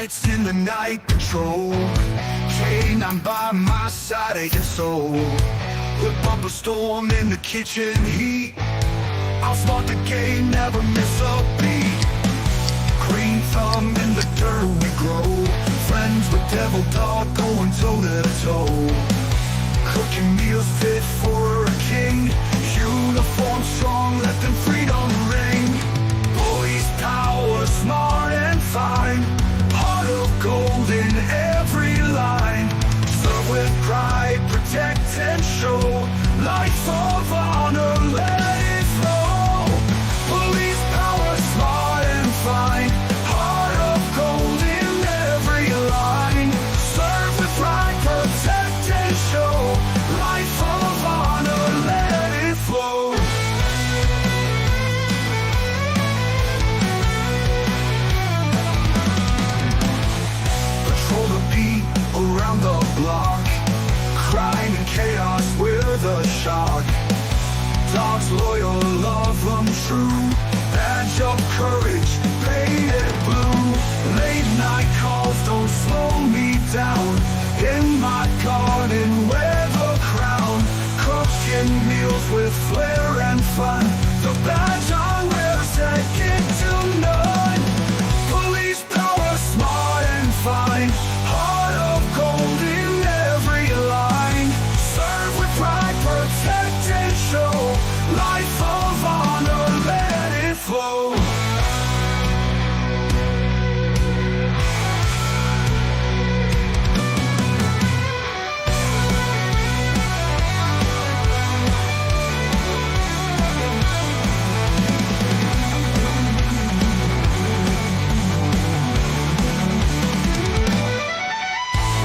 lights in the night patrol. Canine by my side, I get so. Whip up a storm in the kitchen heat. I'll start the game, never miss a beat. Green thumb in the dirt we grow. Friends with devil dog going toe to toe. Cooking meals fit for a king. Uniform strong, let them freedom ring. Police power, smart and fine. Heart of gold in every line. Serve with pride, protect and show. Life of honor, let it flow. Police power, smart and fine. Heart of gold in every line. Serve with pride, protect and show. Life of honor, let it flow. Patrol the beat around the block. Crime and chaos, we're the shock. Dogs loyal, love them true. Badge of courage, painted blue. Late night calls don't slow me down. In my garden, wear the crown. Cooking meals with flair and fun. The badge I wear, second to none. Police power, smart and fine. Heart of gold in every line. Serve with pride, protect and show. Life of honor, let it flow.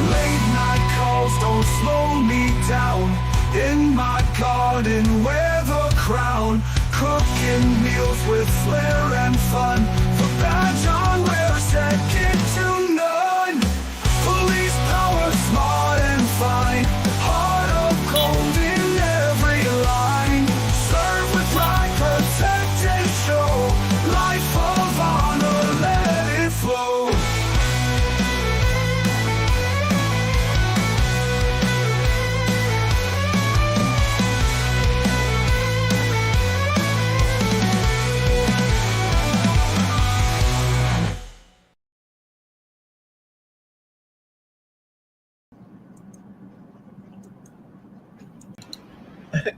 Late night calls don't slow me down. In my garden, wear the crown. Cooking meals with flair and fun. The badge I wear, second to none. Police power, smart and fine. Heart of gold in every line. Serve with pride, protect and show. Life of honor, let it flow.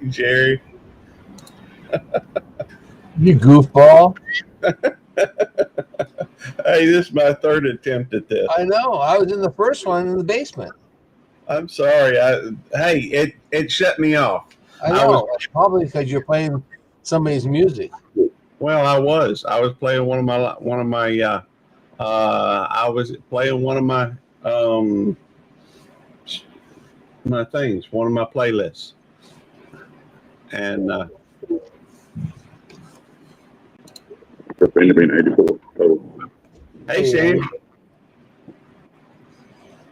Jerry. You goofball. Hey, this is my third attempt at this. I know. I was in the first one in the basement. I'm sorry. It shut me off. I know. Probably because you're playing somebody's music. Well, I was playing one of my I was playing one of my my things, one of my playlists. And hey, Sam.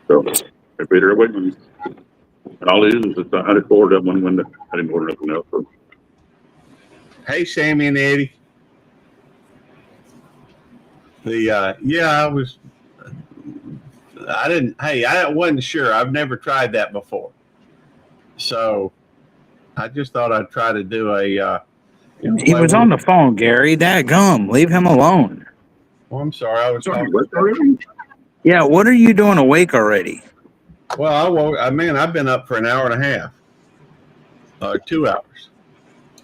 So, if Peter, and all it is just I just ordered up one window. I didn't order nothing else. So. Hey, Sammy and Eddie. I wasn't sure. I've never tried that before. So I just thought I'd try to do a. He was on the phone, Gary. That gum. Leave him alone. Oh, I'm sorry. I was talking. Yeah, what are you doing awake already? Well, I've been up for an hour and a half. 2 hours.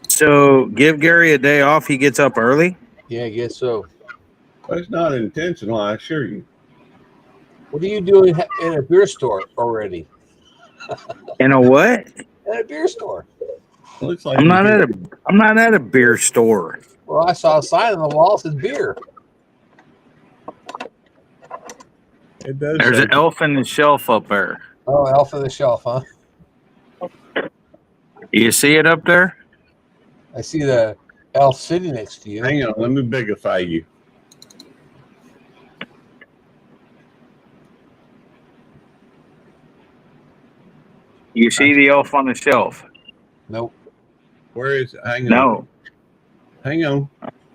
So give Gary a day off. He gets up early. Yeah, I guess so. But it's not intentional, I assure you. What are you doing in a beer store already? In a what? At a beer store. Looks like I'm not at a beer store. Well, I saw a sign on the wall that says beer. It does. There's an elf in the shelf up there. Oh, elf on the shelf, huh? You see it up there? I see the elf sitting next to you. Hang on, let me bigify you. You see the elf on the shelf? Nope. Where is it? Hang on. No. Hang on.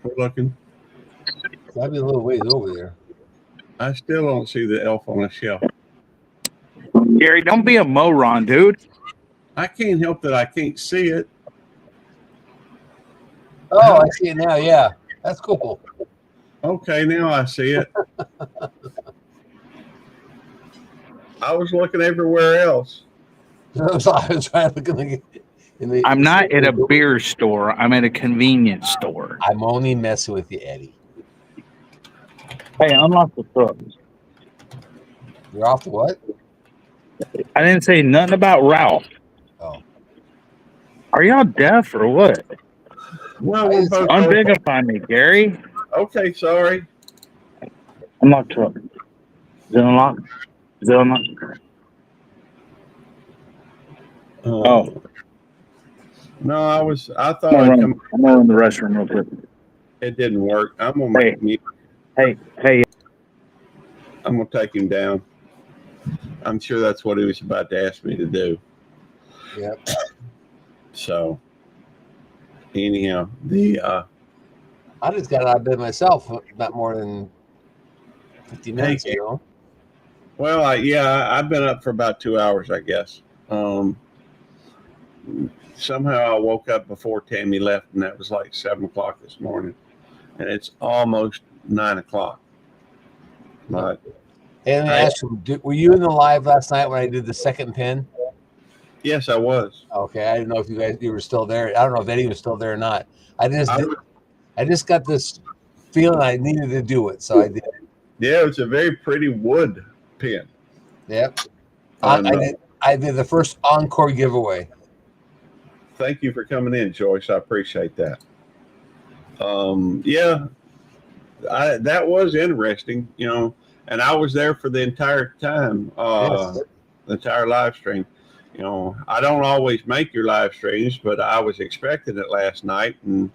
We're looking. That'd be a little ways over there. I still don't see the elf on the shelf. Gary, don't be a moron, dude. I can't help that I can't see it. Oh, I see it now. Yeah, that's cool. Okay, now I see it. I was looking everywhere else. I was trying to look in the. I'm not at a beer store. I'm at a convenience store. I'm only messing with you, Eddie. Hey, unlock the truck. You're off the what? I didn't say nothing about Ralph. Oh, Are y'all deaf or what? Well, we're both Unbigify me, Gary. okay. Sorry. Unlock truck. Is it unlocked? Is it unlocked? Oh. No, I thought I'm I'd gonna come. run in the restroom real quick. It didn't work. I'm gonna Hey. mute. Hey. I'm gonna take him down. I'm sure that's what he was about to ask me to do. yep. So, anyhow, I just got out of bed myself not more than 50 minutes Hey, ago. well, I've been up for about 2 hours, I guess. Somehow I woke up before Tammy left, and that was like 7 o'clock this morning, and it's almost 9 o'clock. But And I asked you, were you in the live last night when I did the second pin? yes, I was. Okay, I didn't know if you were still there. I don't know if Eddie was still there or not. I just got this feeling I needed to do it, so I did. Yeah, it's a very pretty wood pin. Yep. And, I did the first encore giveaway. thank you for coming in, Joyce. I appreciate that. That was interesting, and I was there for the entire time, Yes. the entire live stream. I don't always make your live streams, but I was expecting it last night, and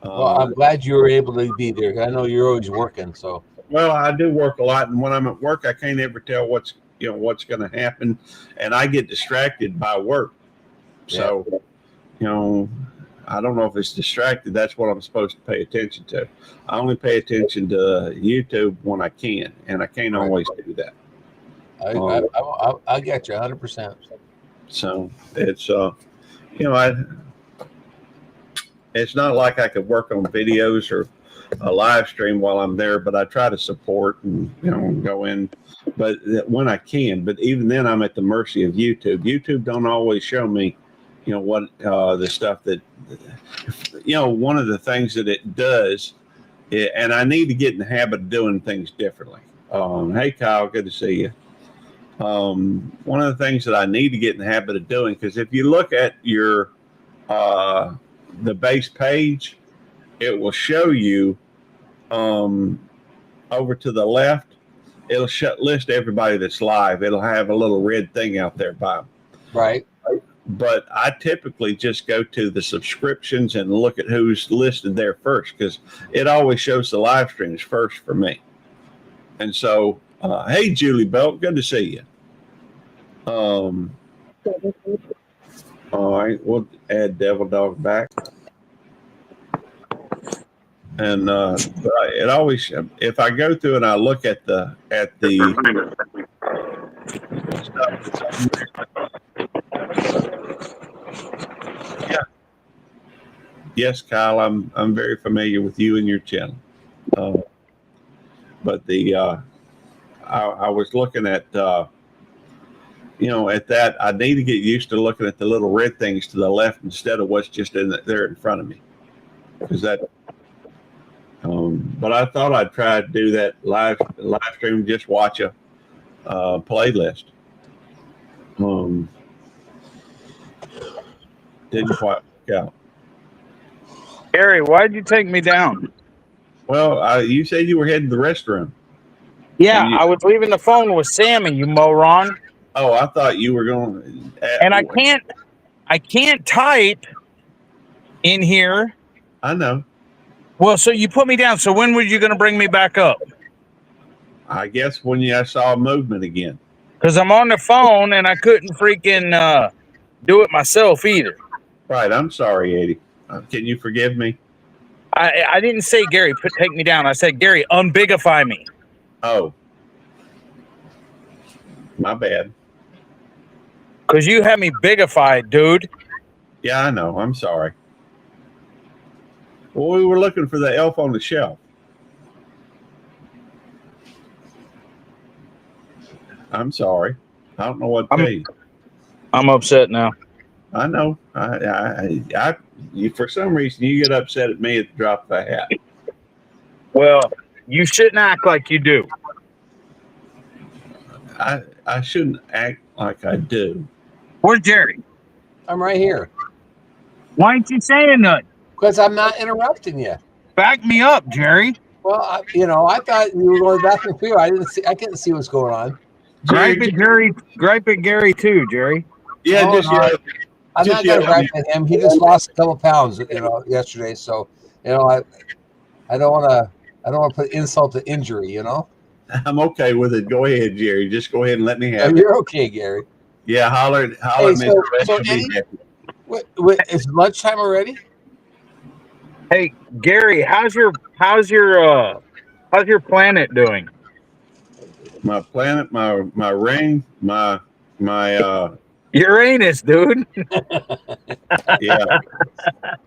Well, I'm glad you were able to be there. 'Cause I know you're always working, so. well, I do work a lot, and when I'm at work, I can't ever tell what's going to happen, and I get distracted by work. So, I don't know if it's distracted. That's what I'm supposed to pay attention to. I only pay attention to YouTube when I can, and I can't always do that. I get you 100%. So it's it's not like I could work on videos or a live stream while I'm there, but I try to support and go in, but when I can. But even then, I'm at the mercy of YouTube. YouTube don't always show me, what the stuff that one of the things that it does, and I need to get in the habit of doing things differently. Hey, Kyle, good to see you. One of the things that I need to get in the habit of doing, because if you look at your the base page, it will show you over to the left. It'll list everybody that's live. It'll have a little red thing out there by them. Right. But I typically just go to the subscriptions and look at who's listed there first, because it always shows the live streams first for me. And so, hey, Julie Belt, good to see you. All right, we'll add Devil Dog back. And it always, if I go through and I look at the yeah. Yes, Kyle, I'm very familiar with you and your channel. But I was looking at at that. I need to get used to looking at the little red things to the left instead of what's just there in front of me, because that. But I thought I'd try to do that live stream, just watch a playlist. Didn't quite work out. Gary, why'd you take me down? Well, you said you were heading to the restroom. Yeah, I was leaving the phone with Sammy, you moron. Oh, I thought you were going. And I can't type in here. I know. Well, so you put me down. So when were you going to bring me back up? I guess when I saw movement again. Because I'm on the phone and I couldn't freaking do it myself either. Right. I'm sorry, Eddie. Can you forgive me? I didn't say, Gary, take me down. I said, Gary, unbigify me. Oh, My bad. Because you had me bigified, dude. Yeah, I know. I'm sorry. Well, we were looking for the elf on the shelf. I'm sorry. I don't know what to tell you. I'm upset now. I know. You, for some reason, you get upset at me at the drop of a hat. Well, you shouldn't act like you do. I shouldn't act like I do. Where's Jerry? I'm right here. Why ain't you saying nothing? Because I'm not interrupting you. Back me up, Jerry. Well, I thought you were going back and forth. I couldn't see what's going on. Gripe at Gary too, Jerry. Yeah, Oh, just no, yell. I'm Just not going to yell. gripe at him. He just lost a couple pounds, yesterday. So, I don't want to put insult to injury. I'm okay with it. Go ahead, Jerry. Just go ahead and let me Oh, have it. you're okay, Gary. Yeah, holler Hey, at me. so Eddie, is lunchtime already? Hey, Gary, how's your planet doing? My planet, my ring, my Uranus, dude. yeah.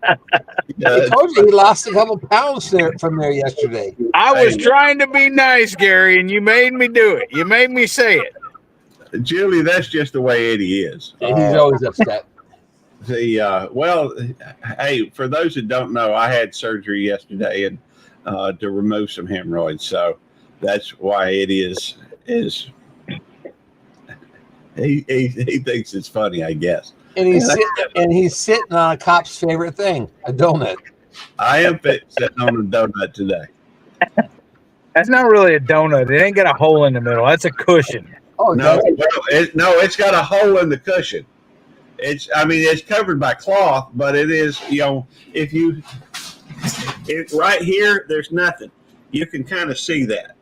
I told you he lost a couple pounds from there yesterday. I was trying to be nice, Gary, and you made me do it. You made me say it. Julie, that's just the way Eddie is. He's always upset. Well, hey, for those that don't know, I had surgery yesterday and to remove some hemorrhoids, so that's why Eddie is he thinks it's funny, I guess. And he's sitting on a cop's favorite thing, a donut. I am sitting on a donut today. That's not really a donut. It ain't got a hole in the middle. That's a cushion. Oh No, it's got a hole in the cushion. It's covered by cloth, but it is, right here, there's nothing. You can kind of see that.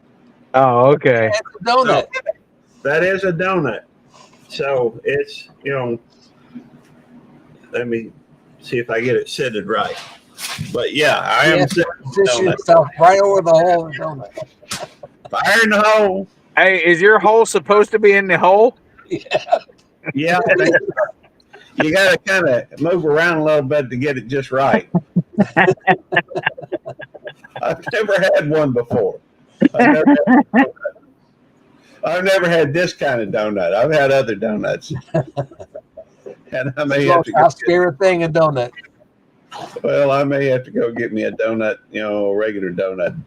Oh, okay. It's a donut. So, that is a donut. So it's, let me see if I get it sitted right. But yeah, I am sitting on a Position donut. yourself right over the hole in the donut. Fire in the hole. Hey, is your hole supposed to be in the hole? Yeah. You got to kind of move around a little bit to get it just right. I've never had one before. I've never had this kind of donut. I've had other donuts. And I may have to go favorite thing, a donut. Well, I may have to go get me a donut, a regular donut.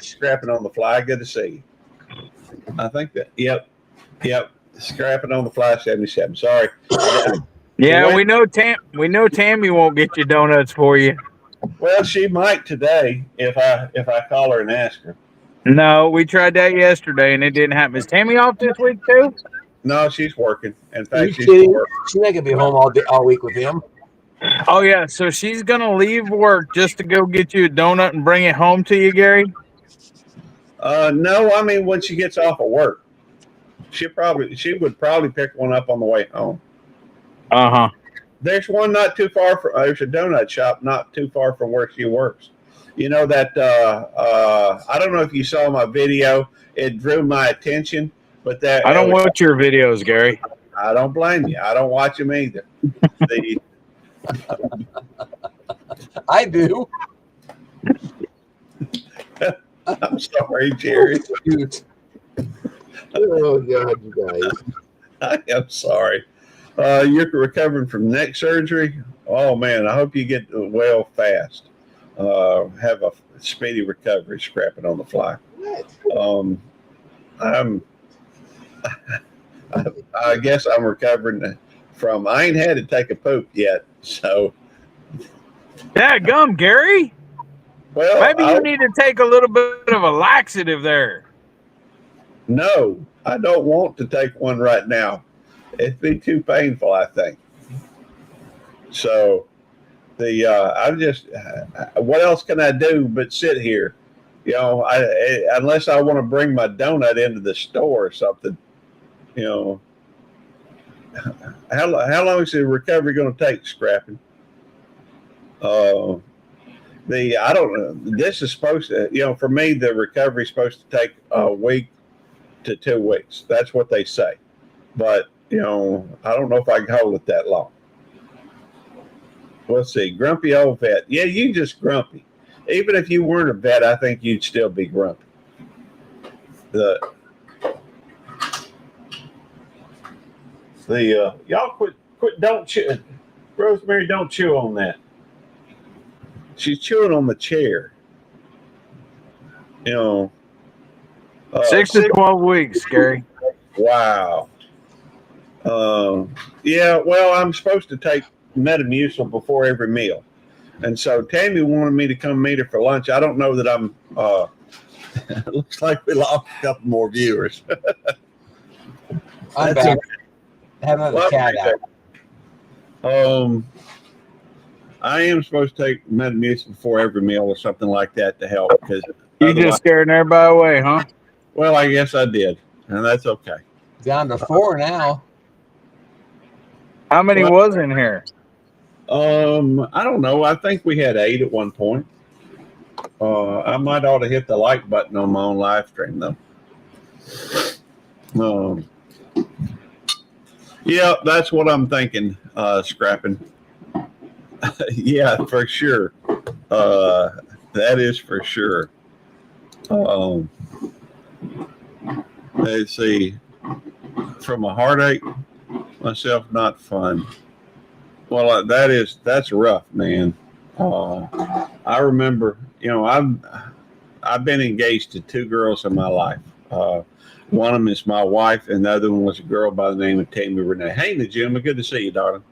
Scrapping on the fly. Good to see you. I think that. Yep. Scrapping on the fly. 77. Sorry. Yeah, we know Tammy won't get you donuts for you. Well, she might today if I call her and ask her. No, we tried that yesterday and it didn't happen. Is Tammy off this week too? No, she's working. In fact, she's She's working. not gonna be home all week with him. Oh yeah, so she's gonna leave work just to go get you a donut and bring it home to you, Gary? No, when she gets off of work, she would probably pick one up on the way home. Uh-huh. There's one not too far from. There's a donut shop not too far from where she works. You know that I don't know if you saw my video. It drew my attention, but I don't watch your videos, Gary. I don't blame you. I don't watch them either. I do. I'm sorry, Jerry. Oh God, you guys. I am sorry. You're recovering from neck surgery. Oh man, I hope you get well fast. Have a speedy recovery. Scrapping on the fly. I guess I'm recovering from. I ain't had to take a poop yet, so. Dadgum, Gary. Well, maybe you need to take a little bit of a laxative there. No, I don't want to take one right now. It'd be too painful, I think. So, I'm just. What else can I do but sit here? Unless I want to bring my donut into the store or something. How long is the recovery going to take, Scrapping? I don't know. This is supposed to, for me, the recovery is supposed to take a week to 2 weeks. That's what they say. But, I don't know if I can hold it that long. Let's see. Grumpy old vet. Yeah, you just grumpy. Even if you weren't a vet, I think you'd still be grumpy. Y'all quit, don't chew. Rosemary, don't chew on that. She's chewing on the chair. 6 to 12 weeks, Gary. Wow. Yeah, well, I'm supposed to take Metamucil before every meal. And so Tammy wanted me to come meet her for lunch. I don't know that I'm, it looks like we lost a couple more viewers. I'm back. Have another cat out. I am supposed to take Metamucil before every meal or something like that to help. Because you just scaring everybody away, huh? Well, I guess I did. And that's okay. Down to 4 now. How many was in here? I don't know. I think we had 8 at one point. I might ought to hit the like button on my own live stream though. Yeah, that's what I'm thinking, scrapping. Yeah, for sure. That is for sure. Let's see. From a heartache, myself, not fun. Well, that's rough, man. I remember, I've been engaged to 2 girls in my life. One of them is my wife, and the other one was a girl by the name of Tammy Renee. Hey, Najima, good to see you, darling.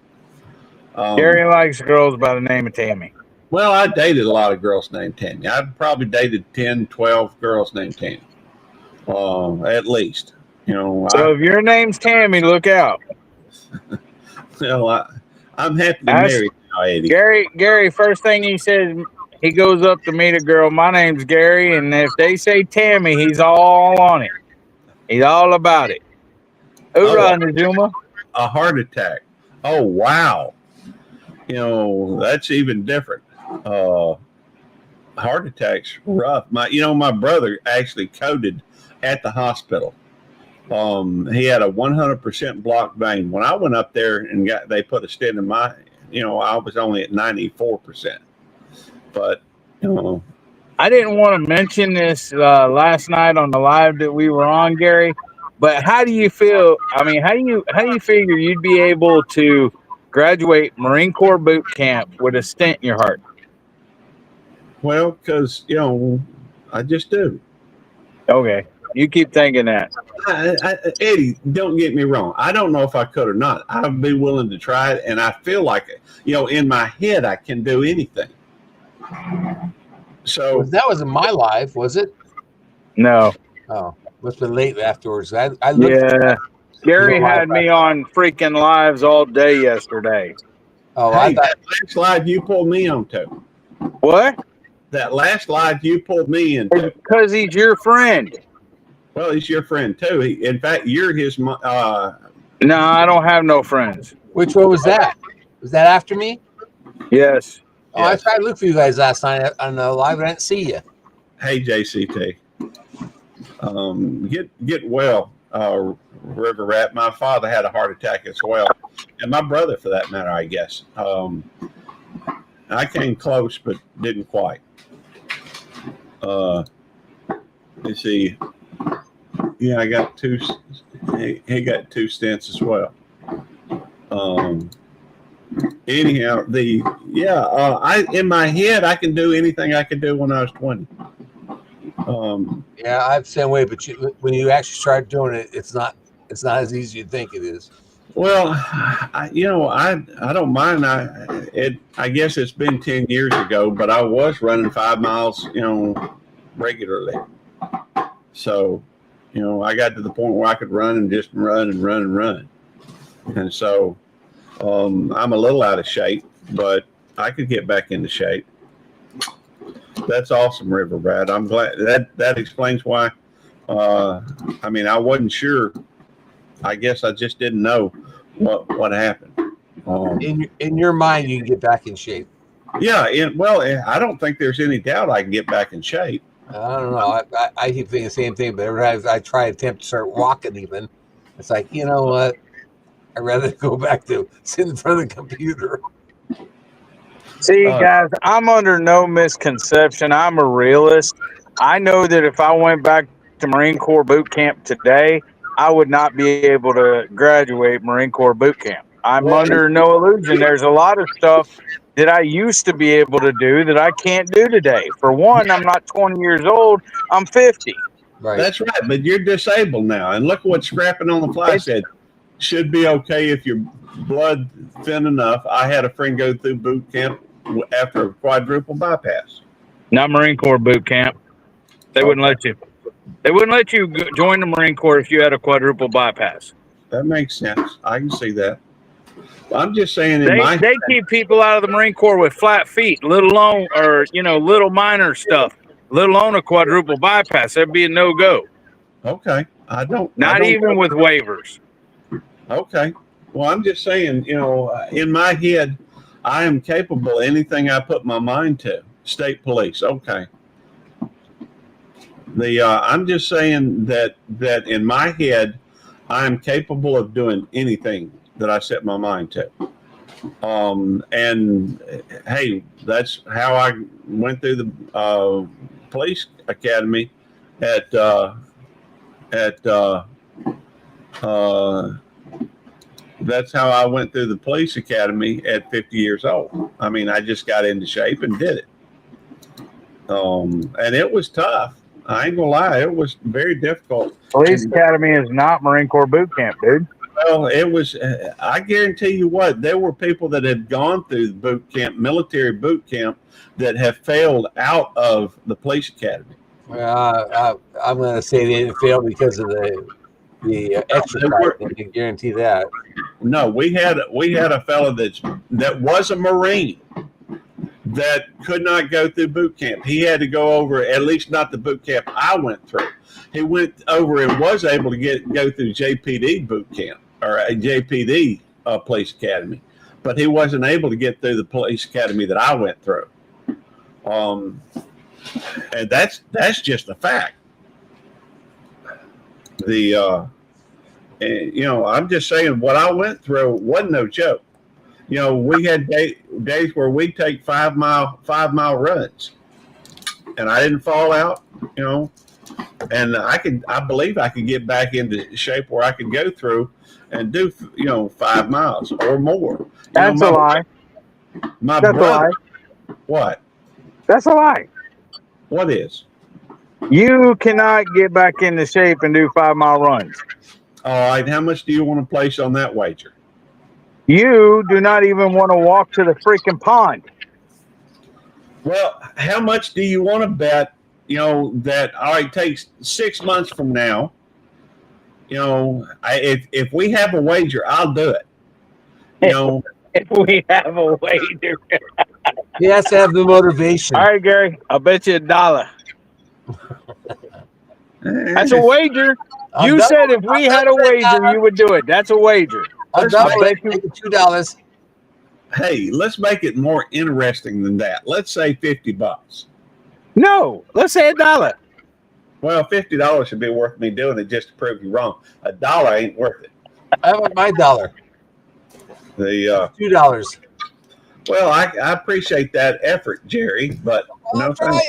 Gary likes girls by the name of Tammy. Well, I dated a lot of girls named Tammy. I've probably dated 10, 12 girls named Tammy, at least. So if your name's Tammy, look out. I'm happy to marry now, Eddie. Gary, first thing he says, he goes up to meet a girl. My name's Gary, and if they say Tammy, he's all on it. He's all about it. Hoorah, Najuma. A heart attack. Oh, wow. That's even different. Heart attacks rough. My brother actually coded at the hospital. He had a 100% blocked vein. When I went up there and they put a stent in my, I was only at 94%. But, I didn't want to mention this last night on the live that we were on, Gary. But how do you feel? I mean, how do you figure you'd be able to graduate Marine Corps boot camp with a stent in your heart? Well, because I just do. Okay, you keep thinking that. Eddie, don't get me wrong. I don't know if I could or not. I'd be willing to try it, and I feel like in my head I can do anything. So that wasn't my live, was it? No. Oh, must have been late afterwards. I looked Gary had me on freaking lives all day yesterday. Oh, hey, that last live you pulled me onto. What? That last live you pulled me into. Because he's your friend. Well, he's your friend too. In fact, you're his. No, I don't have no friends. Which one was that? Was that after me? Yes. Oh, yes. I tried to look for you guys last night on the live. I didn't see you. Hey, JCT. Get well, River Rat. My father had a heart attack as well, and my brother, for that matter, I guess. I came close, but didn't quite. You see, yeah, I got 2. He got 2 stents as well. Anyhow, I in my head I can do anything I could do when I was 20. Yeah, I'm the same way, but when you actually start doing it, it's not as easy as you think it is. Well, I don't mind. I guess it's been 10 years ago, but I was running 5 miles, regularly. So, I got to the point where I could run and just run and run and run. And so, I'm a little out of shape, but I could get back into shape. That's awesome, River Rat. I'm glad that explains why. I wasn't sure. I guess I just didn't know what happened. In your mind, you can get back in shape. Yeah. I don't think there's any doubt I can get back in shape. I don't know. I keep thinking the same thing, but every time I try to attempt to start walking, even it's like, you know what? I'd rather go back to sitting in front of the computer. See, guys, I'm under no misconception. I'm a realist. I know that if I went back to Marine Corps boot camp today, I would not be able to graduate Marine Corps boot camp. I'm Well, under no illusion. There's a lot of stuff that I used to be able to do that I can't do today. For one, I'm not 20 years old, I'm 50. Right. That's right, but you're disabled now. And look what Scrapping on the Fly said. Should be okay if your blood thin enough. I had a friend go through boot camp after a quadruple bypass. Not Marine Corps boot camp. They wouldn't let you. They wouldn't let you join the Marine Corps if you had a quadruple bypass. That makes sense. I can see that. I'm just saying They keep people out of the Marine Corps with flat feet, let alone, or little minor stuff, let alone a quadruple bypass. That'd be a no-go. Okay. Not even with waivers. Okay. Well, I'm just saying, in my head, I am capable of anything I put my mind to. State police. Okay. I'm just saying that in my head, I am capable of doing anything that I set my mind to. And hey, that's how I went through the police academy that's how I went through the police academy at 50 years old. I mean, I just got into shape and did it. And it was tough. I ain't gonna lie, it was very difficult. Police academy is not Marine Corps boot camp, dude. Well, it was. I guarantee you what, there were people that had gone through the boot camp, military boot camp, that have failed out of the police academy. I'm going to say they didn't fail because of the exercise. I can guarantee that. No, we had a fellow that was a Marine that could not go through boot camp. He had to go over, at least not the boot camp I went through. He went over and was able to go through JPD boot camp or a JPD police academy, but he wasn't able to get through the police academy that I went through. And that's just a fact. I'm just saying what I went through wasn't no joke. We had days where we take 5 mile runs, and I didn't fall out. And I believe I could get back into shape where I could go through and do 5 miles or more. That's a lie. That's brother. A lie. What? That's a lie. What is? You cannot get back into shape and do 5 mile runs. All right. How much do you want to place on that wager? You do not even want to walk to the freaking pond. Well, how much do you want to bet, that all right, takes 6 months from now, if we have a wager, I'll do it. If we have a wager. He has to have the motivation. All right, Gary, I'll bet you $1. That's a wager. You said if we had a wager, you would do it. That's a wager. I'll bet you $2. Hey, let's make it more interesting than that. Let's say $50. No, let's say $1. Well, $50 should be worth me doing it just to prove you wrong. $1 ain't worth it. I want my $1. $2. Well, I appreciate that effort, Jerry, but no thank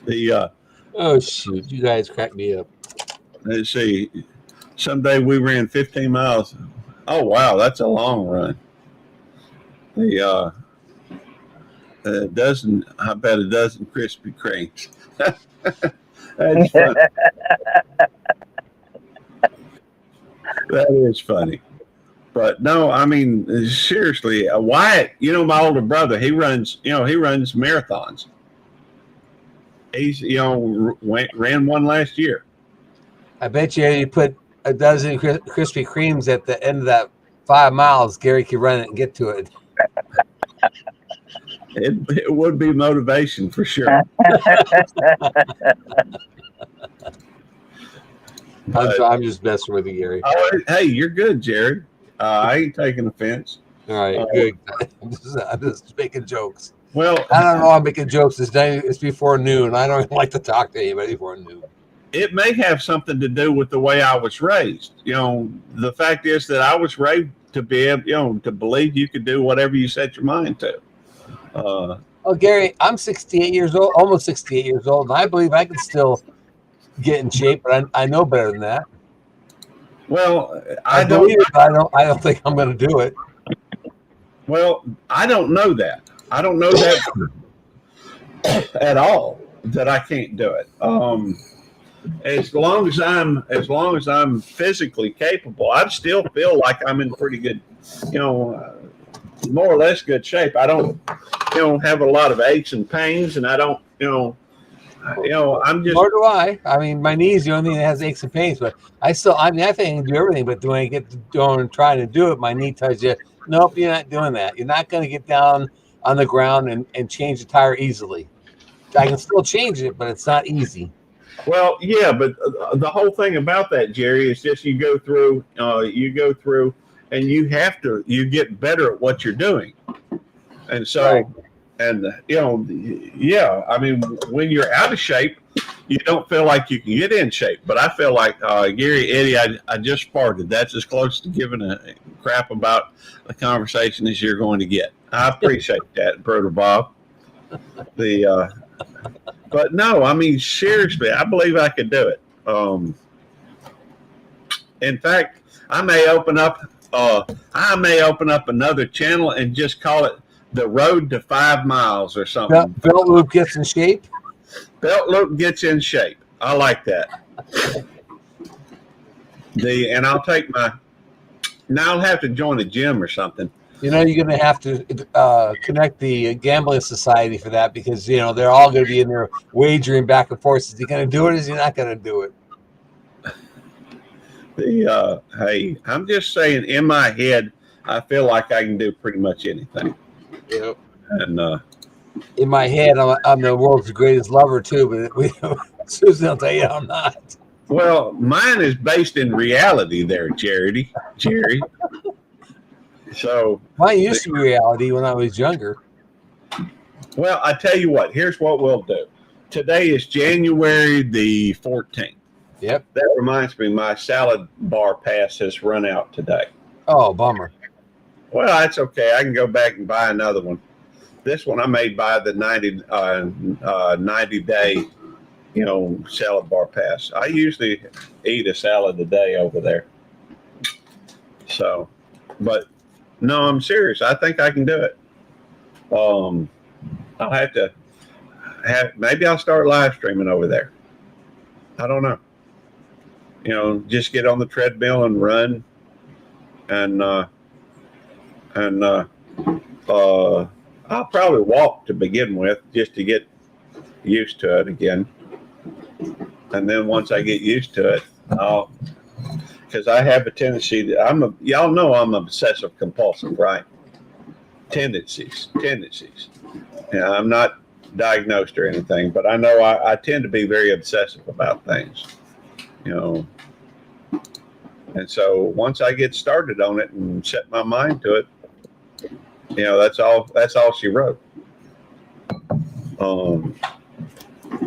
you. Oh shoot, you guys cracked me up. Let's see. Someday we ran 15 miles. Oh wow, that's a long run. A dozen Krispy Kremes. That's funny. That is funny. But no, I mean, seriously, Wyatt, my older brother, he runs marathons. He's, ran one last year. I bet you put a dozen Krispy Kremes at the end of that 5 miles, Gary could run it and get to it. It would be motivation for sure. I'm just messing with you, Gary. Oh, hey, you're good, Jared. I ain't taking offense. All right, good. I'm just making jokes. Well, I don't know. I'm making jokes. It's before noon. I don't like to talk to anybody before noon. it may have something to do with the way I was raised. The fact is that I was raised to be able, to believe you could do whatever you set your mind to. Oh, Gary, I'm 68 years old, almost 68 years old, and I believe I can still get in shape, but I know better than that. Well, I don't. believe it, but I don't think I'm going to do it. Well, I don't know that. I don't know that at all. That I can't do it. As long as I'm physically capable, I still feel like I'm in pretty good, more or less good shape. I don't, have a lot of aches and pains, and I don't, I'm just. Nor do I. I mean, my knees the only thing that has aches and pains, but I think I can do everything. But when I get to going and trying to do it, my knee tells you, nope, you're not doing that. You're not going to get down on the ground and change the tire easily. I can still change it, but it's not easy. Well, yeah, but the whole thing about that, Jerry, is just you go through, and you get better at what you're doing. And so, right. And, yeah, I mean, when you're out of shape, you don't feel like you can get in shape. But I feel like, Gary, Eddie, I just farted. That's as close to giving a crap about the conversation as you're going to get. I appreciate that, Brother Bob. But no, I mean, seriously, I believe I could do it. In fact, I may open up another channel and just call it The Road to 5 Miles or something. Belt loop gets in shape. Belt loop gets in shape. I like that. And I'll take now I'll have to join a gym or something. You're going to have to connect the gambling society for that because, they're all going to be in there wagering back and forth. Is he going to do it? Is he not going to do it? Hey, I'm just saying in my head, I feel like I can do pretty much anything. Yep. And in my head, I'm the world's greatest lover too, but Susan will tell you I'm not. Well, mine is based in reality there, Jerry. So mine used to be reality when I was younger. Well, I tell you what, here's what we'll do. Today is January the 14th. Yep. That reminds me, my salad bar pass has run out today. Oh, bummer. Well, that's okay. I can go back and buy another one. This one I may buy the 90-day, salad bar pass. I usually eat a salad a day over there. So, but no, I'm serious. I think I can do it. I'll have to maybe I'll start live streaming over there. I don't know. Just get on the treadmill and run, and I'll probably walk to begin with just to get used to it again. And then once I get used to it, because I have a tendency that y'all know I'm obsessive compulsive, right? Tendencies. Yeah, I'm not diagnosed or anything, but I know I tend to be very obsessive about things, And so once I get started on it and set my mind to it, that's all she wrote.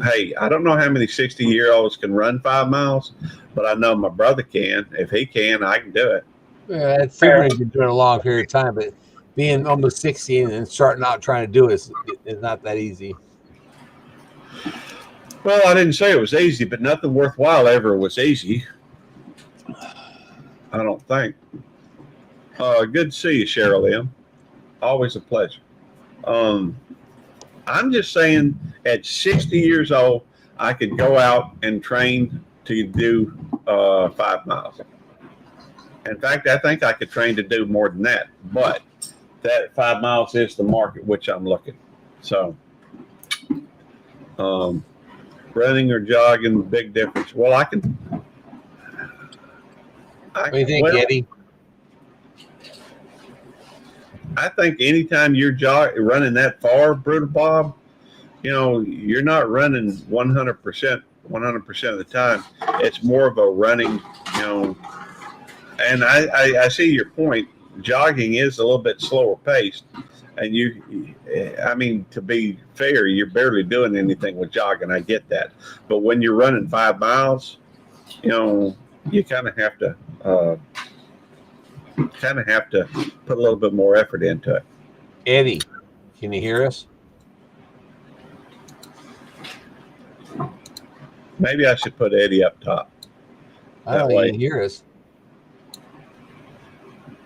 Hey, I don't know how many 60-year-olds can run 5 miles, but I know my brother can. If he can, I can do it. Yeah, that's figuring you've been doing a long period of time, but being almost 60 and starting out trying to do it is not that easy. Well, I didn't say it was easy, but nothing worthwhile ever was easy. I don't think. Good to see you, Cheryl M. Always a pleasure. I'm just saying at 60 years old, I could go out and train to do 5 miles. In fact, I think I could train to do more than that, but that 5 miles is the market which I'm looking. So, running or jogging, big difference. Well, What do you think, Eddie? I think anytime you're running that far, Brutal Bob, you're not running 100% of the time. It's more of a running, and I see your point. jogging is a little bit slower paced, and I mean, to be fair, you're barely doing anything with jogging. I get that, but when you're running 5 miles, you kind of have to put a little bit more effort into it. Eddie, can you hear us? Maybe I should put Eddie up top. I don't think he can hear us.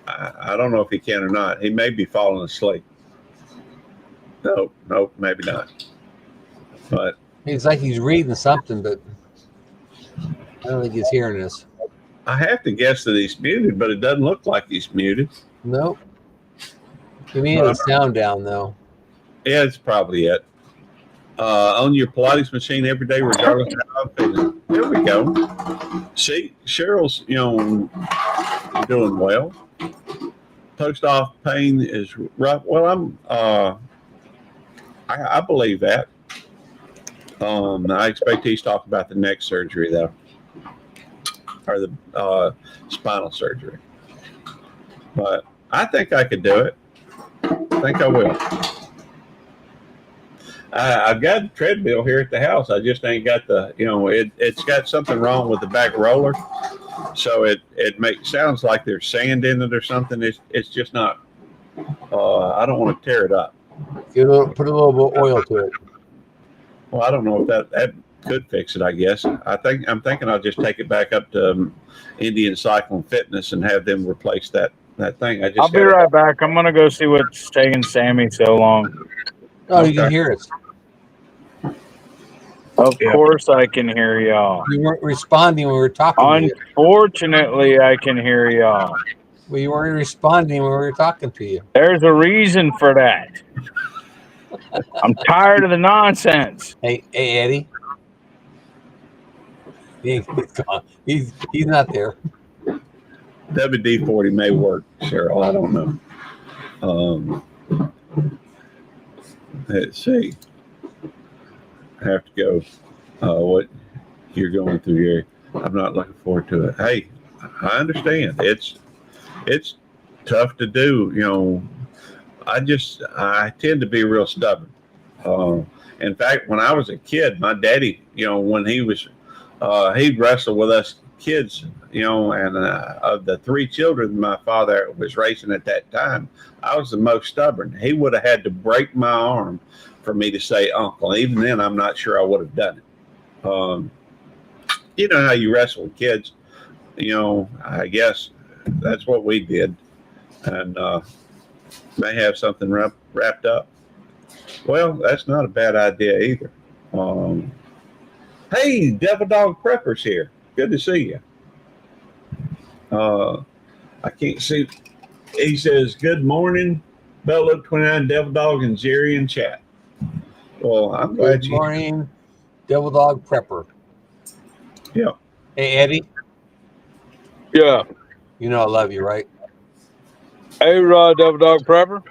I don't know if he can or not. He may be falling asleep. Nope, maybe not. But It's like he's reading something, but I don't think he's hearing us. I have to guess that he's muted, but it doesn't look like he's muted. Nope. Give me the sound down, though. Yeah, it's probably it. On your Pilates machine every day, regardless of how I'm feeling. There we go. See, Cheryl's, doing well. Post-op pain is rough. Well, I believe that. I expect he's talking about the neck surgery, though, or the spinal surgery. But I think I could do it. I think I will. I've got a treadmill here at the house. I just ain't got it's got something wrong with the back roller. So it sounds like there's sand in it or something. It's just not, I don't want to tear it up. Put a little bit of oil to it. Well, I don't know if that could fix it, I guess. I'm thinking I'll just take it back up to Indian Cycling Fitness and have them replace that thing. I'll be right back. I'm going to go see what's taking Sammy so long. Oh, okay. You can hear us. Of course I can hear y'all. You weren't responding when we were talking. Unfortunately, I can hear y'all. Well, you weren't responding when we were talking to you. There's a reason for that. I'm tired of the nonsense. Hey, Eddie. He's gone. He's not there. WD-40 may work, Cheryl. I don't know. Let's see. I have to go. What you're going through here, I'm not looking forward to it. Hey, I understand. It's tough to do. I tend to be real stubborn. In fact, when I was a kid, my daddy, when he was, he'd wrestle with us kids, and of the 3 children my father was raising at that time, I was the most stubborn. He would have had to break my arm for me to say uncle. Even then, I'm not sure I would have done it. You know how you wrestle with kids. I guess that's what we did. And may have something wrapped up. Well, that's not a bad idea either. Hey, Devil Dog Prepper's here. Good to see you. I can't see. He says, good morning, Bell Loop 29, Devil Dog, and Jerry in chat. Well, I'm glad Good morning, Devil Dog Prepper. Yeah. Hey, Eddie. Yeah. You know I love you, right? Hey, Devil Dog Prepper.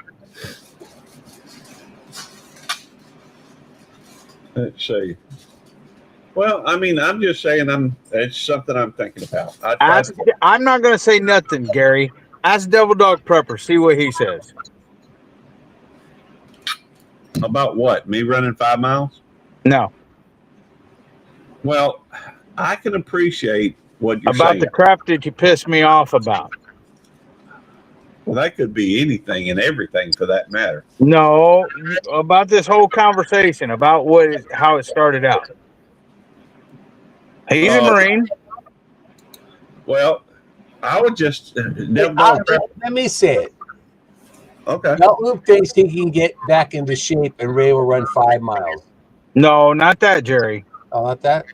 Let's see. Well, I mean, I'm just saying it's something I'm thinking about. I'm not going to say nothing, Gary. Ask Devil Dog Prepper. See what he says. About what? Me running 5 miles? No. Well, I can appreciate what you're about saying. The crap that you pissed me off about. Well, that could be anything and everything for that matter. No, about this whole conversation, about how it started out. He's a Marine. Well, I would just... let me say it. Okay. Belt Loop thinks he can get back into shape and Ray will run 5 miles. No, not that, Jerry. Oh, not that?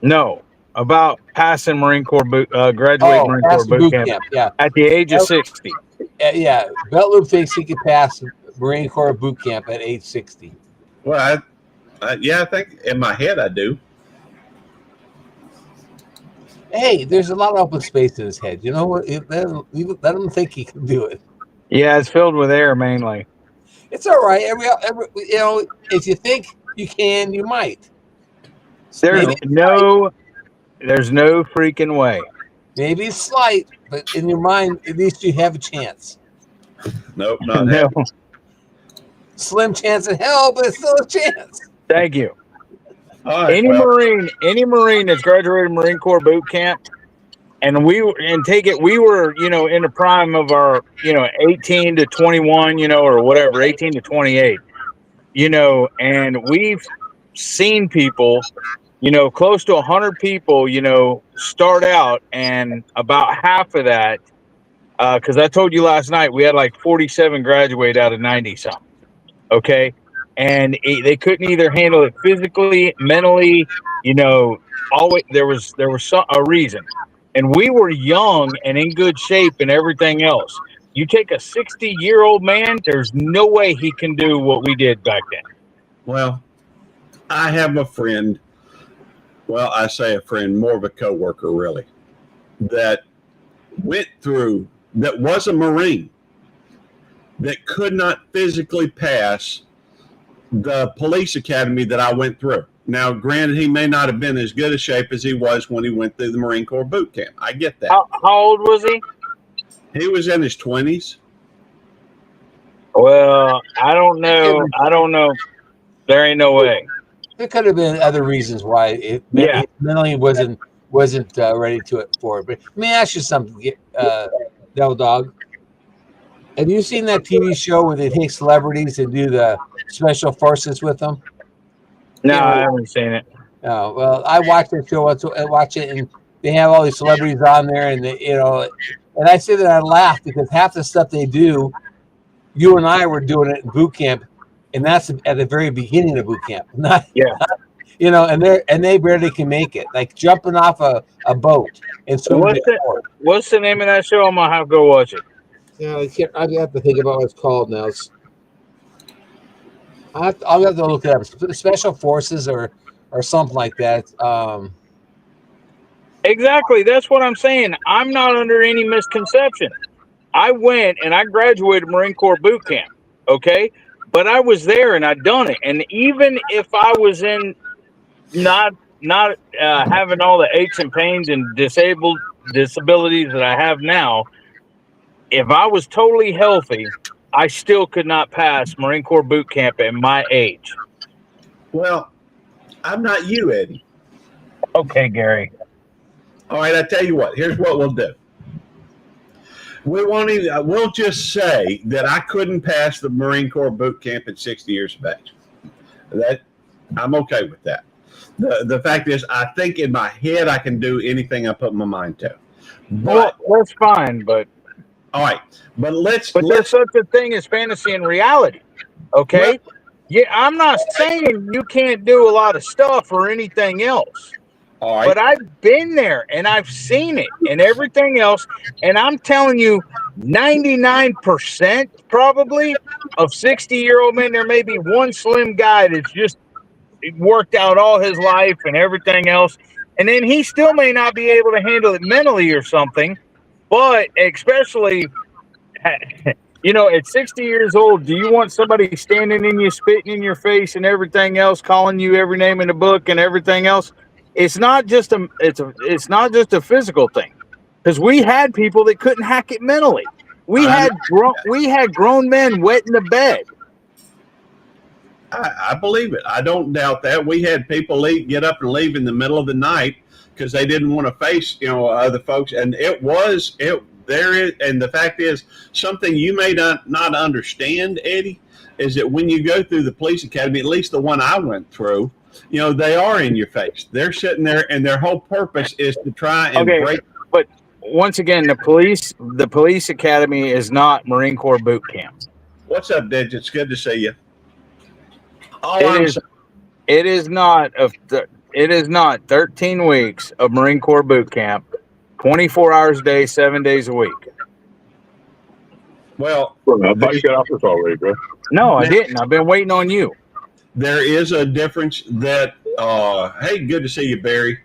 No. About passing Marine Corps graduate Marine Corps boot camp. Yeah. At the age of 60. Yeah. Belt Loop thinks he can pass Marine Corps boot camp at age 60. Well, I think in my head I do. Hey, there's a lot of open space in his head. You know what? Let him think he can do it. Yeah, it's filled with air mainly. It's all right. If you think you can, you might. There's no freaking way. Maybe it's slight, but in your mind, at least you have a chance. Nope, not No. happening. Slim chance in hell, but it's still a chance. Thank you. All right, Any well, Marine that's graduated Marine Corps boot camp, and we were in the prime of our 18 to 21, or whatever, 18 to 28, and we've seen people, close to 100 people, start out, and about half of that, because I told you last night we had like 47 graduate out of 90 something. Okay. And they couldn't either handle it physically, mentally, always there was a reason. And we were young and in good shape and everything else. You take a 60-year-old man, there's no way he can do what we did back then. well, I have a friend. Well, I say a friend, more of a coworker, really, that was a Marine that could not physically pass the police academy that I went through. Now, granted, he may not have been as good a shape as he was when he went through the Marine Corps boot camp. I get that. How old was he? He was in his 20s. Well, I don't know. There ain't no way. There could have been other reasons why it mentally wasn't ready for it. But let me ask you something, Devil Dog. Have you seen that TV show where they take celebrities and do the special forces with them? No, I haven't seen it. Oh, well, I watched that show. I watch it, and they have all these celebrities on there, and and I say that I laugh because half the stuff they do, you and I were doing it in boot camp, and that's at the very beginning of boot camp. And they barely can make it, like jumping off a boat and swimming. What's the name of that show? I'm gonna have to go watch it. Yeah, I have to think about what it's called now. I'll have to look it up. Special Forces or something like that. Exactly. That's what I'm saying. I'm not under any misconception. I went and I graduated Marine Corps boot camp. Okay. But I was there and I'd done it. And even if I was in not having all the aches and pains and disabilities that I have now, if I was totally healthy, I still could not pass Marine Corps boot camp at my age. Well, I'm not you, Eddie. Okay, Gary. All right, I tell you what. Here's what we'll do. We'll just say that I couldn't pass the Marine Corps boot camp at 60 years of age. That I'm okay with that. The fact is, I think in my head I can do anything I put my mind to. But that's fine. But all right, but let's. There's such a thing as fantasy and reality. Okay. Well, yeah, I'm not saying you can't do a lot of stuff or anything else. All right. But I've been there and I've seen it and everything else. And I'm telling you, 99% probably of 60-year-old men, there may be one slim guy that's just worked out all his life and everything else. And then he still may not be able to handle it mentally or something. But especially, at 60 years old, do you want somebody standing in you, spitting in your face and everything else, calling you every name in the book and everything else? It's not just a physical thing, because we had people that couldn't hack it mentally. We had grown men wet in the bed. I believe it. I don't doubt that. We had people get up and leave in the middle of the night because they didn't want to face other folks, and and the fact is, something you may not understand, Eddie, is that when you go through the police academy, at least the one I went through, they are in your face. They're sitting there, and their whole purpose is to try and break. But once again, the police academy is not Marine Corps boot camp. What's up, Digits? Good to see you. It is not 13 weeks of Marine Corps boot camp, 24 hours a day, 7 days a week. Well, I thought you got off this already, bro. No, I didn't. I've been waiting on you. There is a difference that, hey, good to see you, Barry.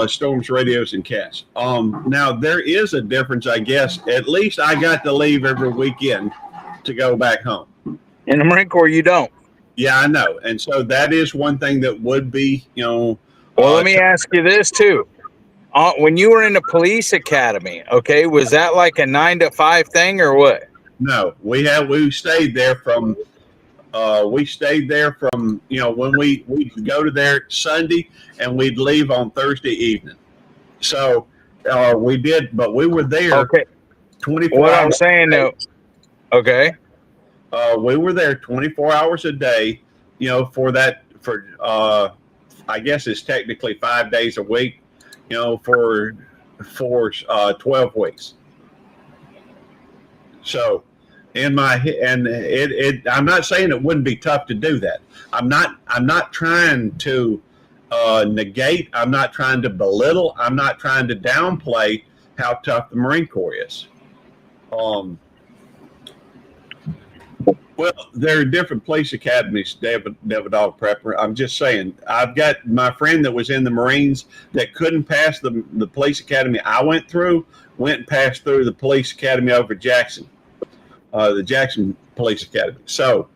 Storms, Radios, and Cats. Now, there is a difference, I guess. At least I got to leave every weekend to go back home. In the Marine Corps, you don't. Yeah, I know. And so that is one thing that would be, Well, let me ask you this, too. when you were in the police academy, okay, was that like a 9 to 5 thing or what? No, we stayed there from when we'd go to there Sunday and we'd leave on Thursday evening. So we did, but we were there Okay. 24 What hours. I'm saying though, okay. We were there 24 hours a day, for I guess it's technically 5 days a week, for 12 weeks. So I'm not saying it wouldn't be tough to do that. I'm not trying to negate. I'm not trying to belittle. I'm not trying to downplay how tough the Marine Corps is. Well, there are different police academies, David Dog Prepper. I'm just saying, I've got my friend that was in the Marines that couldn't pass the police academy I went and passed through the police academy over Jackson, the Jackson Police Academy. So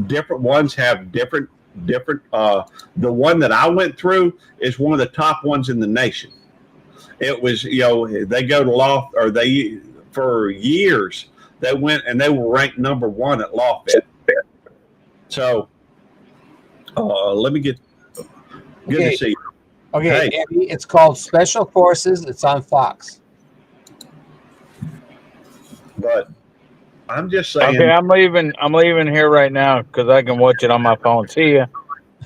different ones have different. The one that I went through is one of the top ones in the nation. It was, they go to law, or for years, they went and they were ranked number 1 at Lafayette. So, let me good to see you. Okay, Hey. Andy, it's called Special Forces. It's on Fox. But I'm just saying. Okay, I'm leaving here right now because I can watch it on my phone. See ya.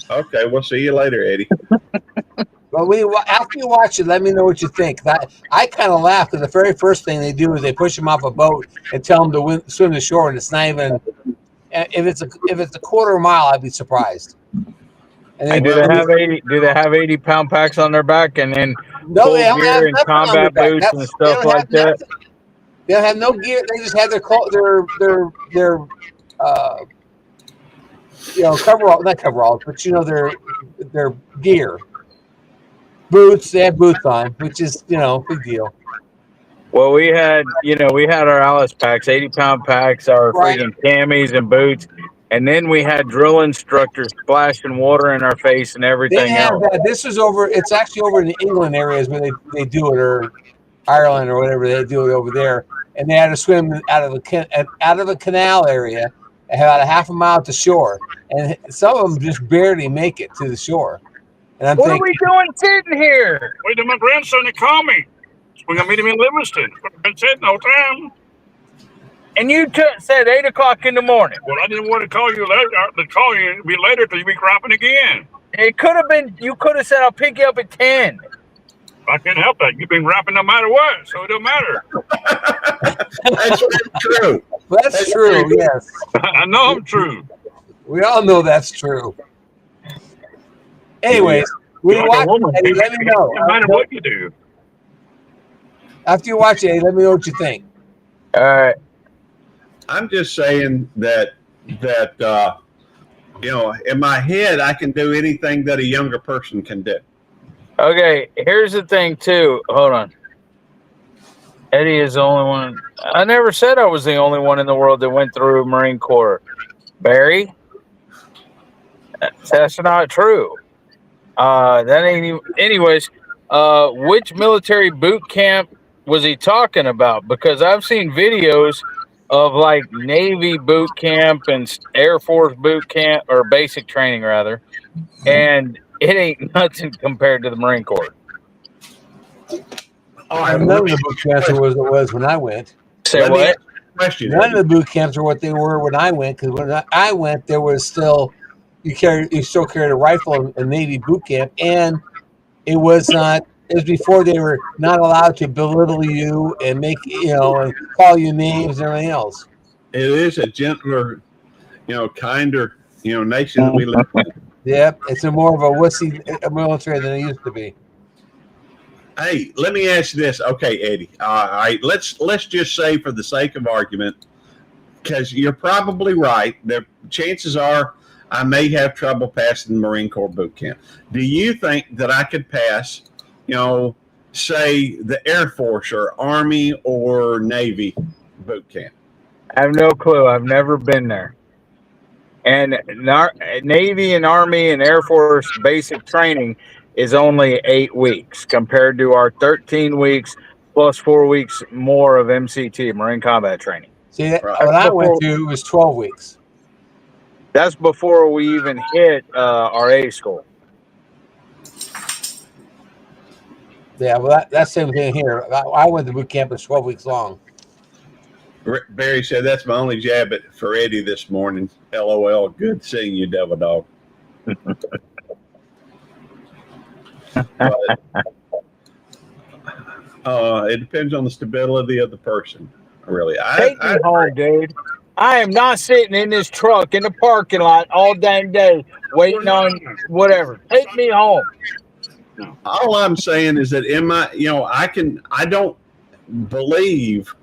Okay, we'll see you later, Eddie. Well, after you watch it, let me know what you think. I kind of laugh because the very first thing they do is they push them off a boat and tell them to swim to shore, and it's not even. If it's a quarter mile, I'd be surprised. And do they have 80-pound packs on their back and then no, full they don't have gear and nothing on combat their back. boots and stuff like that? Nothing. They don't have no gear. They just have their coverall, not coveralls, but their gear. Boots, they have boots on, which is, big deal. Well, we had our Alice packs, 80-pound packs, our freaking camis and boots, and then we had drill instructors splashing water in our face and everything They have else. that. This is over. It's actually over in the England areas where they do it, or Ireland or whatever. They do it over there, and they had to swim out of a canal area, about a half a mile to shore, and some of them just barely make it to the shore. And I'm What thinking, are we doing sitting here? Wait till my grandson to call me. We're going to meet him in Livingston. I've been sitting all time. And you said 8 o'clock in the morning. Well, I didn't want to call you later. It'll be later till you be crapping again. It could have been. You could have said I'll pick you up at 10. I can't help that. You've been rapping no matter what, so it don't matter. That's true. that's true. Yes, I know I'm true. we all know that's true. Anyways, when you watch it, let me know. No matter what you do. After you watch it, let me know what you think. All right. I'm just saying that in my head, I can do anything that a younger person can do. Okay, here's the thing, too. Hold on. Eddie is the only one. I never said I was the only one in the world that went through Marine Corps. Barry? That's not true. That ain't even. Anyways, which military boot camp was he talking about? Because I've seen videos of like Navy boot camp and Air Force boot camp, or basic training rather, and it ain't nothing compared to the Marine Corps. All right, None of the boot camps are what it was when I went. Say what? Question. None of the boot camps are what they were when I went. Because when I went, there was still you still carried a rifle in Navy boot camp, and it was not. It was before they were not allowed to belittle you and make and call you names and everything else. It is a gentler, kinder, nation that we live in. Yep, it's more of a wussy military than it used to be. Hey, let me ask you this. Okay, Eddie. All right, let's just say for the sake of argument, because you're probably right. The chances are I may have trouble passing the Marine Corps boot camp. Do you think that I could pass, say the Air Force or Army or Navy boot camp? I have no clue. I've never been there. And Navy and Army and Air Force basic training is only 8 weeks compared to our 13 weeks plus 4 weeks more of MCT, Marine Combat Training. See, that, Right. what I went to was 12 weeks. That's before we even hit our A school. Yeah, well, that's the same thing here. I went to boot camp. It's 12 weeks long. Barry said that's my only jab for Eddie this morning. LOL. Good seeing you, Devil Dog. But, it depends on the stability of the person. Really, Take me home, dude. I am not sitting in this truck in the parking lot all dang day waiting on whatever. Take me home. All I'm saying is that I don't believe.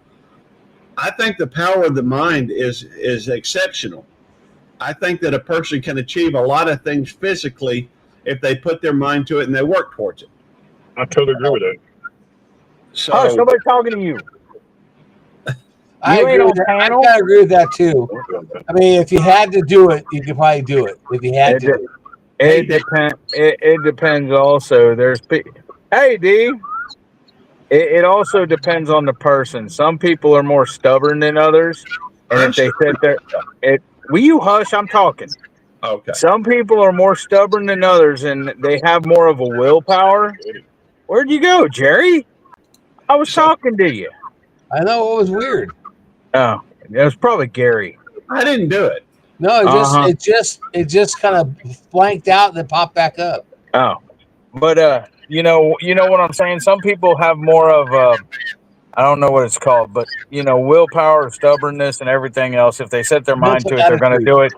I think the power of the mind is exceptional. I think that a person can achieve a lot of things physically if they put their mind to it and they work towards it. I totally agree with that. So Oh, somebody talking to you. I You ain't agree on with that. I panel? kind of agree with that too. I mean, if you had to do it, you could probably do it. If you had to. It depends. It depends. Also, hey D. It also depends on the person. Some people are more stubborn than others, and if they sit there, will you hush? I'm talking. Okay. Some people are more stubborn than others, and they have more of a willpower. Where'd you go, Jerry? I was talking to you. I know it was weird. Oh, it was probably Gary. I didn't do it. No, it just kind of blanked out and then popped back up. Oh, but you know what I'm saying. Some people have more of I don't know what it's called, but willpower, stubbornness, and everything else. If they set their mind to it, they're going to do it.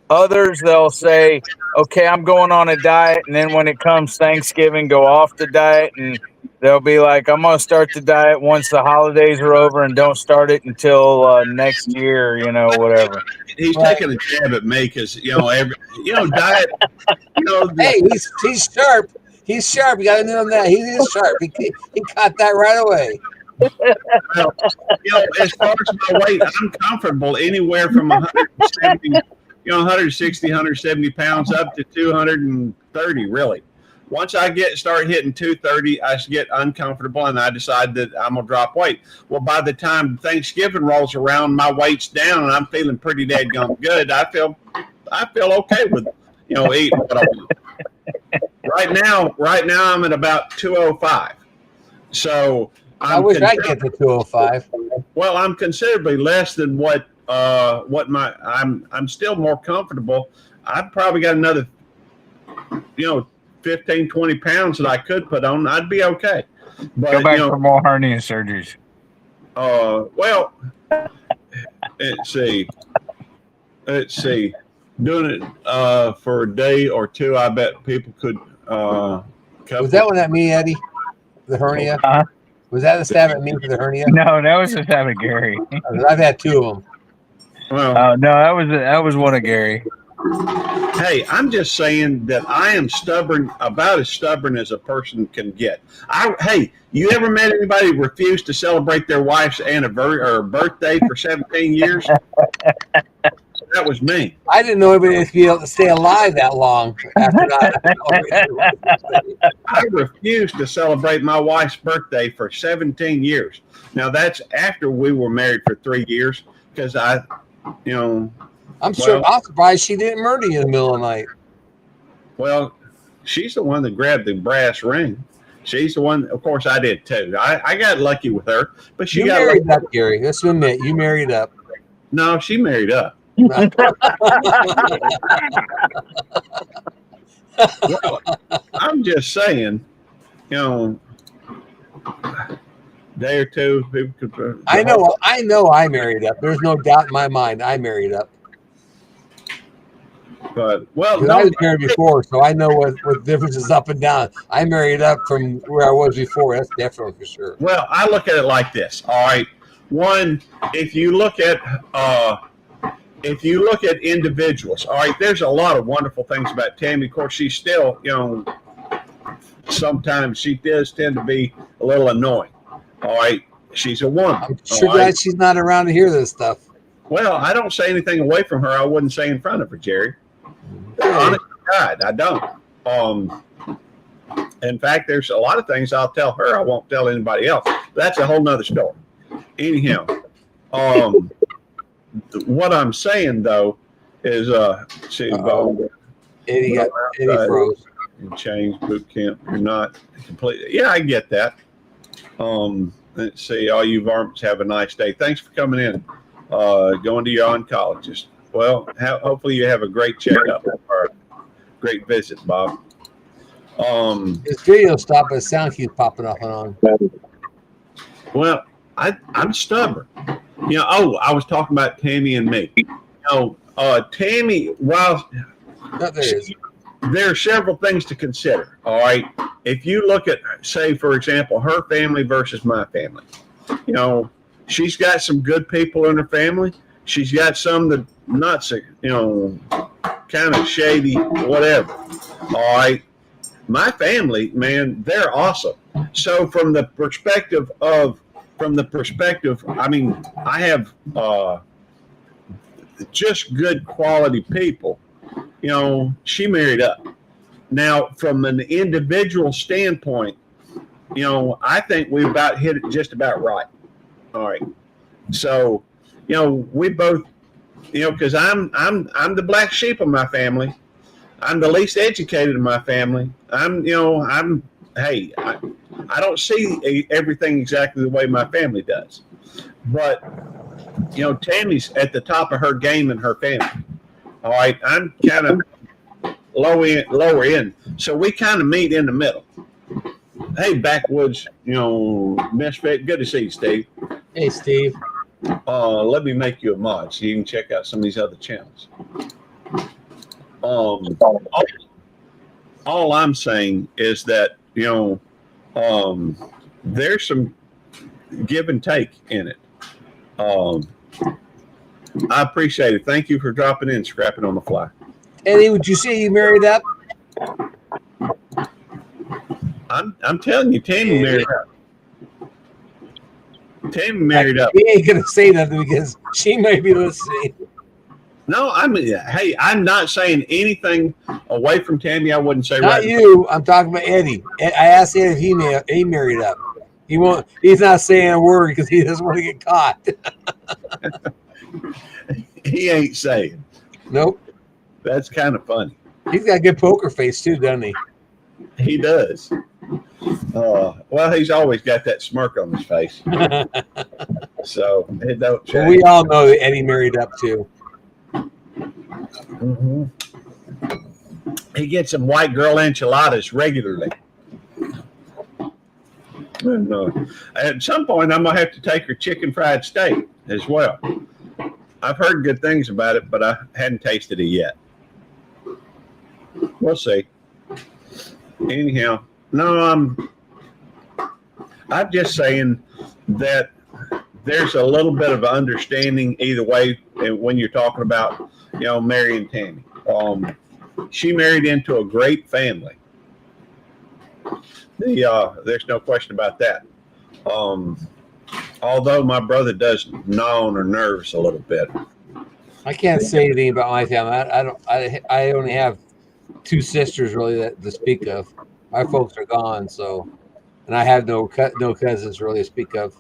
Others, they'll say, "Okay, I'm going on a diet," and then when it comes Thanksgiving, go off the diet, and they'll be like, "I'm going to start the diet once the holidays are over, and don't start it until next year." Whatever. He's taking a jab at me because diet. Hey, he's sharp. He's sharp. You got to know him that. He is sharp. He caught that right away. Well, as far as my weight, I'm comfortable anywhere from 170, 160, 170 pounds up to 230, really. Once I start hitting 230, I get uncomfortable and I decide that I'm going to drop weight. Well, by the time Thanksgiving rolls around, my weight's down and I'm feeling pretty dadgum good. I feel okay with, eating what I want. Right now I'm at about 205. So I wish I could get to 205. Well, I'm considerably less than what I'm still more comfortable. I've probably got another 15, 20 pounds that I could put on. I'd be okay. But, go back for more hernia surgeries. Well, let's see. Doing it for a day or two, I bet people could. Was that one at me, Eddie? The hernia? Huh? Was that the stab at me for the hernia? No, that was the stab at Gary. I've had two of them. Well, no, that was one of Gary. Hey, I'm just saying that I am stubborn, about as stubborn as a person can get. Hey, you ever met anybody who refused to celebrate their wife's anniversary or birthday for 17 years? That was me. I didn't know anybody would be able to stay alive that long after that. I refused to celebrate my wife's birthday for 17 years. Now, that's after we were married for 3 years because I'm surprised she didn't murder you in the middle of the night. Well, she's the one that grabbed the brass ring. She's the one, of course, I did too. I got lucky with her, but she got married up, Gary. Let's admit, you married up. No, she married up. Well, I'm just saying, day or two, people could. I know I married up. There's no doubt in my mind I married up. But I was married before, so I know what the difference is up and down. I married up from where I was before. That's definitely for sure. Well, I look at it like this. All right, one, if you look at individuals, all right, there's a lot of wonderful things about Tammy. Of course, she's still, sometimes she does tend to be a little annoying. All right, she's a woman. I'm sure glad she's not around to hear this stuff. Well, I don't say anything away from her I wouldn't say in front of her, Jerry. Honest to God, I don't. In fact, there's a lot of things I'll tell her I won't tell anybody else. That's a whole nother story. Anyhow, what I'm saying though is, see, Eddie froze. You change boot camp. You're not completely. Yeah, I get that. Let's see. All you varmints have a nice day. Thanks for coming in. Going to your oncologist. Well, hopefully you have a great checkup or a great visit, Bob. His video stopped, but his sound keeps popping off and on. Well, I'm stubborn. You know. Oh, I was talking about Tammy and me. You know, Tammy. Well, there are several things to consider. All right. If you look at, say, for example, her family versus my family, you know, she's got some good people in her family. She's got some that not so, you know, kind of shady, whatever. All right. My family, man, they're awesome. So from the perspective, I mean, I have just good quality people. You know, she married up. Now, from an individual standpoint, you know, I think we about hit it just about right. All right. So, you know, we both, you know, because I'm the black sheep of my family. I'm the least educated in my family. Hey, I don't see everything exactly the way my family does. But, you know, Tammy's at the top of her game in her family. All right. I'm kind of lower end. So we kind of meet in the middle. Hey, backwoods, you know, misfit. Good to see you, Steve. Hey, Steve. Let me make you a mod so you can check out some of these other channels. All I'm saying is that, you know, there's some give and take in it. I appreciate it. Thank you for dropping in, Scrapping on the Fly. Eddie, would you say you married up? I'm telling you, Tammy married up. Tammy married up. He ain't gonna say nothing because she may be listening. No, hey, I'm not saying anything away from Tammy. I wouldn't say not right. You. I'm talking about Eddie. I asked Eddie if he married up. He won't. He's not saying a word because he doesn't want to get caught. He ain't saying. Nope. That's kind of funny. He's got a good poker face too, doesn't he? He does. Well, he's always got that smirk on his face. So it don't change. Well, we all know that Eddie married up too. Mm-hmm. He gets some white girl enchiladas regularly. And, at some point, I'm gonna have to take her chicken fried steak as well. I've heard good things about it, but I hadn't tasted it yet. We'll see. Anyhow, no, I'm just saying that there's a little bit of understanding either way when you're talking about, you know, marrying Tammy. She married into a great family. There's no question about that. Although my brother does gnaw on her nerves a little bit. I can't say anything about my family. I only have two sisters really to speak of. My folks are gone, so, and I have no cousins really to speak of.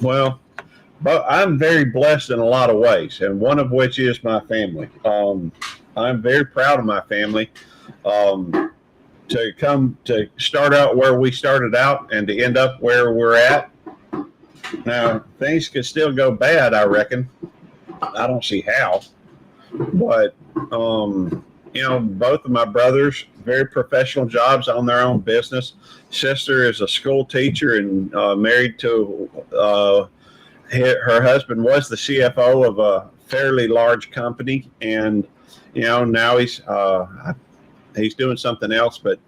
Well, but I'm very blessed in a lot of ways, and one of which is my family. I'm very proud of my family. To start out where we started out and to end up where we're at. Now, things could still go bad, I reckon. I don't see how. But, you know, both of my brothers, very professional jobs on their own business. Sister is a school teacher and married to her husband was the CFO of a fairly large company. And, you know, now he's doing something else, but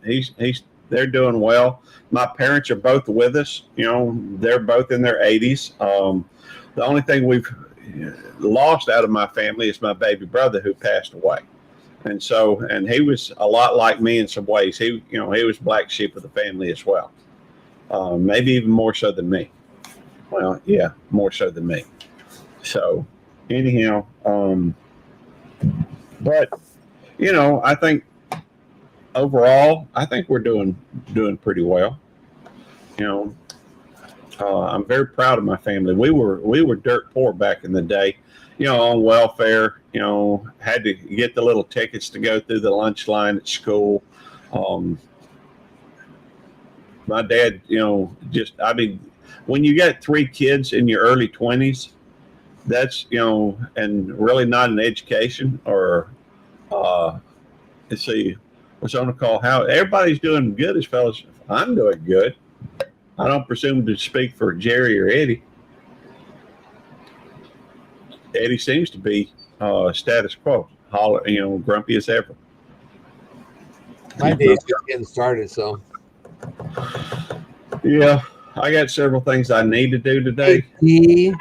they're doing well. My parents are both with us. You know, they're both in their 80s. The only thing we've lost out of my family is my baby brother who passed away. And he was a lot like me in some ways. He was black sheep of the family as well. Maybe even more so than me. Well, yeah, more so than me. So anyhow, but, you know, I think overall, I think we're doing pretty well. You know, I'm very proud of my family. We were dirt poor back in the day, you know, on welfare. You know, had to get the little tickets to go through the lunch line at school. My dad, you know, when you got 3 kids in your early 20s, that's, you know, and really not an education or, let's see, what's on the call? How everybody's doing good as far as I'm doing good. I don't presume to speak for Jerry or Eddie. Eddie seems to be status quo, you know, grumpy as ever. My day's just getting started, so. Yeah, I got several things I need to do today. Hey, D.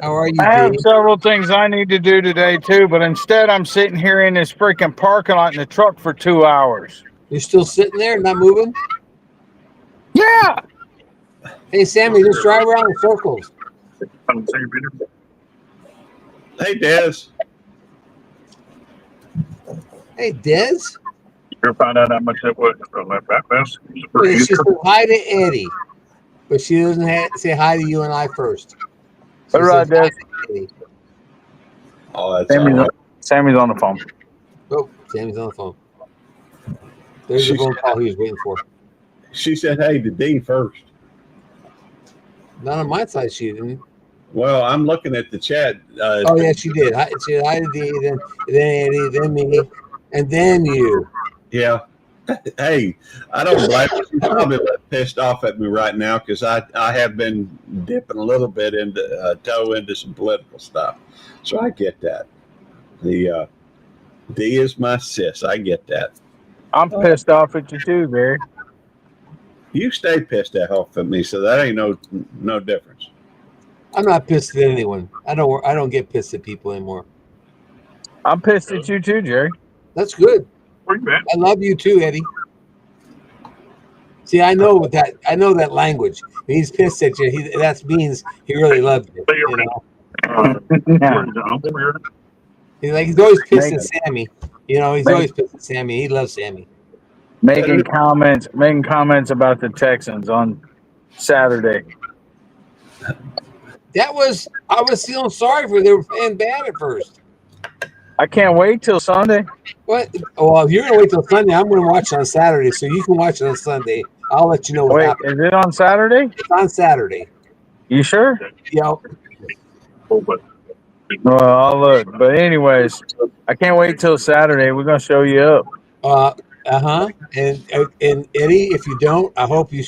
How are you, I have D? several things I need to do today too, but instead I'm sitting here in this freaking parking lot in the truck for 2 hours. You're still sitting there, not moving? Yeah. Hey, Sammy, just drive around in circles. Hey, Des. Hey, Dez. You ever find out how much that was from that fest? She said hi to Eddie, but she doesn't say hi to you and I first. She All right, says hi Des. to Eddie. Oh, that's all right. Sammy's on the phone. Oh, Sammy's on the phone. There's the phone call he was waiting for. She said, hey to D first. Not on my side, she didn't. Well, I'm looking at the chat. Oh, yeah, she did. She said hi to D, then Eddie, then me, and then you. Yeah. Hey, I don't blame her. She's probably pissed off at me right now because I have been dipping a little bit into toe into some political stuff. So I get that. The D is my sis. I get that. I'm pissed off at you too, Barry. You stay pissed off at me, so that ain't no difference. I'm not pissed at anyone. I don't get pissed at people anymore. I'm pissed at you too, Jerry. That's good. Where you at? I love you too, Eddie. See, I know that. I know that language. When he's pissed at you, that means he really loves you. You know? He's always pissed at Sammy. You know, he's always pissed at Sammy. He loves Sammy. Making comments about the Texans on Saturday. I was feeling sorry for them. They were playing bad at first. I can't wait till Sunday. What? Well, if you're gonna wait till Sunday, I'm gonna watch it on Saturday, so you can watch it on Sunday. I'll let you know what happens. Is it on Saturday? It's on Saturday. You sure? Yeah. Well, I'll look. But anyways, I can't wait till Saturday. We're gonna show you up. And Eddie, if you don't, I hope you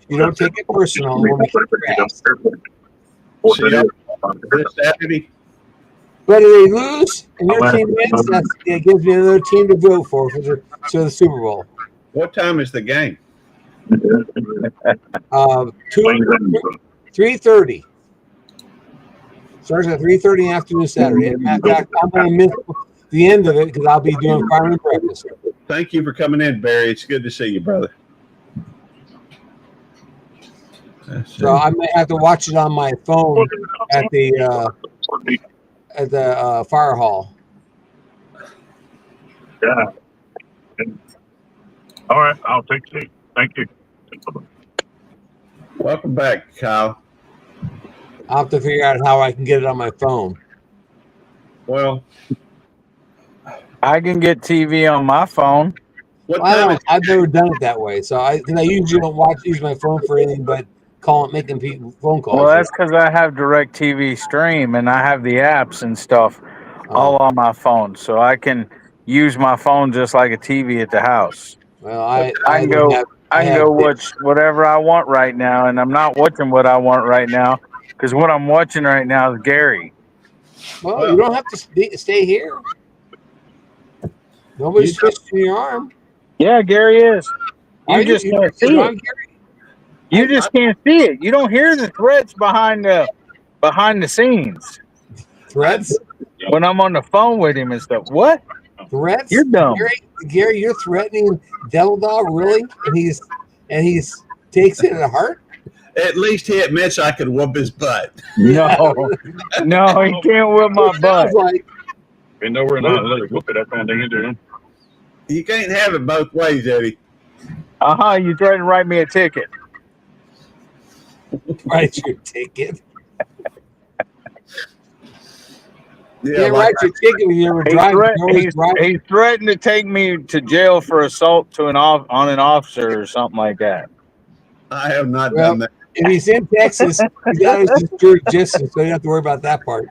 don't take it personal. We'll make it fast. This Saturday. But if they lose and your team wins, it gives me another team to vote for the Super Bowl. What time is the game? 3:30. Starts at 3:30 in the afternoon Saturday. In fact, I'm going to miss the end of it because I'll be doing fireman breakfast. Thank you for coming in, Barry. It's good to see you, brother. So I may have to watch it on my phone at the fire hall. Yeah. All right, I'll take it. Thank you. Welcome back, Kyle. I'll have to figure out how I can get it on my phone. Well, I can get TV on my phone. I've never done it that way. So I usually don't use my phone for anything but making people phone calls. Well, that's because I have DirecTV Stream and I have the apps and stuff all on my phone, so I can use my phone just like a TV at the house. Well, I can go watch whatever I want right now, and I'm not watching what I want right now because what I'm watching right now is Gary. Well, you don't have to stay here. Nobody's twisting your arm. Yeah, Gary is. You just can't see it. You just can't see it. You don't hear the threats behind the scenes. Threats? When I'm on the phone with him and stuff. What? Threats? You're dumb. Gary, you're threatening Devil Dog, really? And he's takes it to heart? At least he admits I could whoop his butt. No, he can't whip my butt. And no, we're not. Let it whoop it. That's one thing you do. You can't have it both ways, Eddie. You threatened to write me a ticket. Write your ticket. Yeah, Yeah, like write your ticket when you were driving. He threatened to take me to jail for assault to on an officer or something like that. I have not Well, done that. if he's in Texas, he's out of his jurisdiction, so you don't have to worry about that part.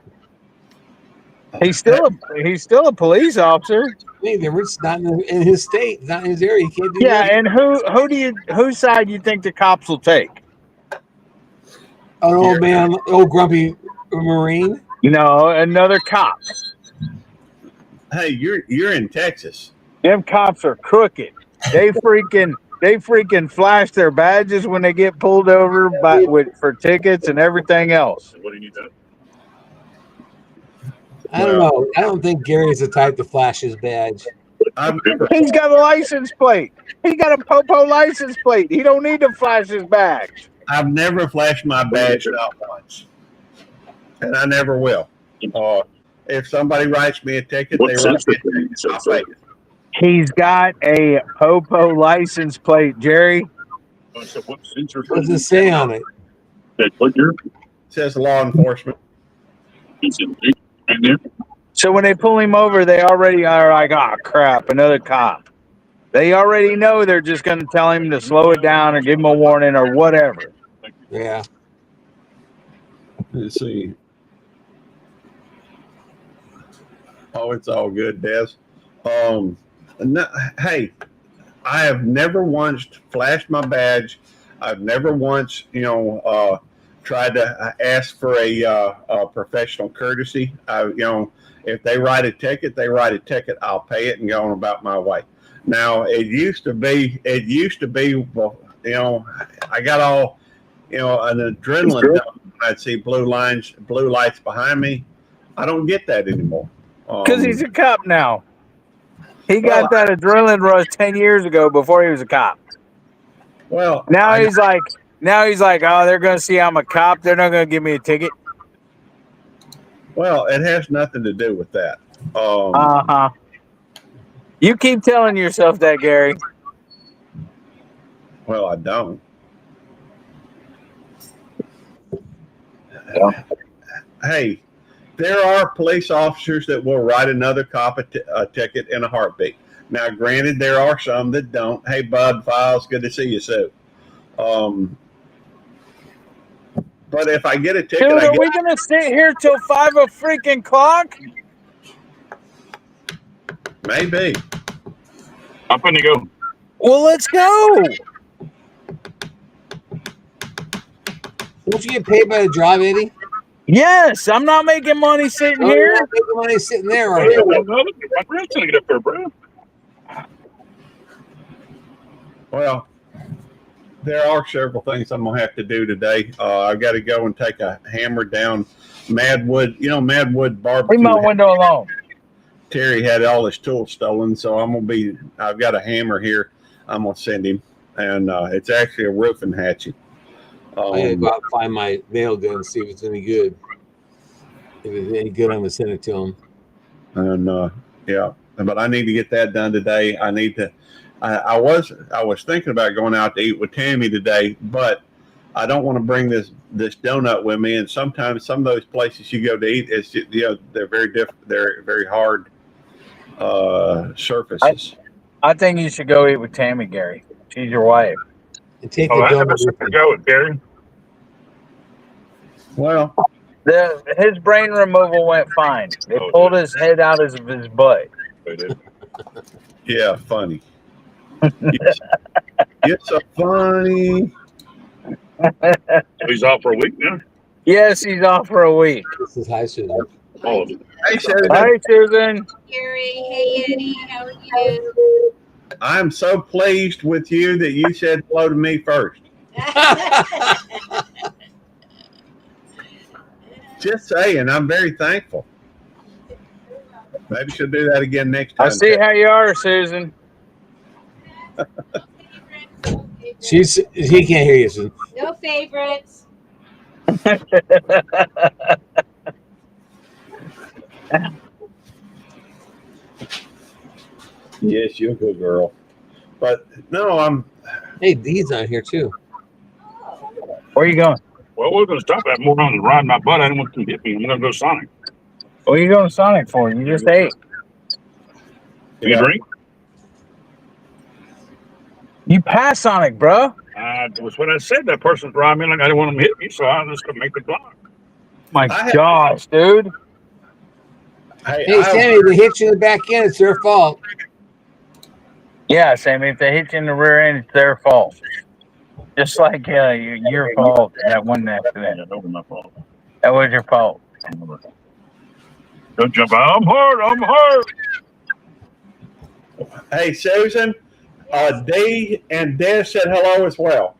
He's still a police officer. It's not in his state, it's not in his area. He can't do Yeah, nothing. and whose side do you think the cops will take? An old man, old grumpy Marine. Another cop. Hey, you're in Texas. Them cops are crooked. They freaking flash their badges when they get pulled over for tickets and everything else. What do you need that? I don't know. I don't think Gary's the type to flash his badge. He's got a license plate. He got a Popo license plate. He don't need to flash his badge. I've never flashed my badge, not once, and I never will. If somebody writes me a ticket, What they write sense me of a ticket, I'll pay it. He's got a Popo license plate, Jerry. So what sensor? What does it say on it? What year? It says law enforcement. Is it right there? So when they pull him over, they already are like, oh, crap, another cop. They already know they're just going to tell him to slow it down or give him a warning or whatever. Yeah. Let's see. Oh, it's all good, Des. No, hey, I have never once flashed my badge. I've never once, tried to ask for a professional courtesy. If they write a ticket, they write a ticket. I'll pay it and go on about my way. Now, it used to be, I got all, an adrenaline dump when I'd see blue lights behind me. I don't get that anymore. Because he's a cop now. He got that adrenaline rush 10 years ago before he was a cop. Well, now he's like, oh, they're going to see I'm a cop. They're not going to give me a ticket. Well, it has nothing to do with that. You keep telling yourself that, Gary. Well, I don't. Yeah. Hey, there are police officers that will write another cop a ticket in a heartbeat. Now, granted, there are some that don't. Hey, Bud Files, good to see you, Sue. But if I get a ticket, dude, are we going to sit here till 5 o'clock? Maybe. I'm going to go. Well, let's go. Don't you get paid by the drive, Eddie? Yes, I'm not making money sitting here. You're not making money sitting there, are you? My friend's going to get up there, bro. Well, there are several things I'm gonna have to do today. I've got to go and take a hammer down Madwood. Madwood barbecue. Leave my window alone. Terry had all his tools stolen, so I've got a hammer here. I'm gonna send him, and it's actually a roofing hatchet. I gotta go out and find my nail gun and see if it's any good. If it's any good, I'm gonna send it to him. And yeah, but I need to get that done today. I need to. I was thinking about going out to eat with Tammy today, but I don't want to bring this donut with me. And sometimes some of those places you go to eat, it's they're very different. They're very hard surfaces. I think you should go eat with Tammy, Gary. She's your wife. And take I the never donut said with to me. go with Gary. Well, His brain removal went fine. They pulled his head out of his butt. yeah, funny. You're so funny. He's off for a week now. Yes, he's off for a week. This is high Susan. All of it. Hey, Susan. Hi, Susan. Gary, hey Eddie, how are you? I'm so pleased with you that you said hello to me first. Just saying, I'm very thankful. Maybe she'll do that again next time. I see how you are, Susan. He can't hear you, Susan. No favorites. Yes, you're a good girl. But no, I'm. Hey, Dee's on here too. Where are you going? Well, we're going to stop at more on riding my butt. I didn't want them to hit me. I'm going to go Sonic. What are you going to Sonic for? You just ate. You drink? You passed Sonic, bro. That was what I said. That person's driving me like I didn't want them to hit me, so I was just going to make the block. My I have- gosh, dude. Hey, Sammy, they hit you in the back end. It's their fault. Yeah, Sammy, if they hit you in the rear end, it's their fault. Just like your fault, that one accident. Yeah, that was my fault. That was your fault. Don't jump out. I'm hurt. Hey, Susan. Dee and Des said hello as well.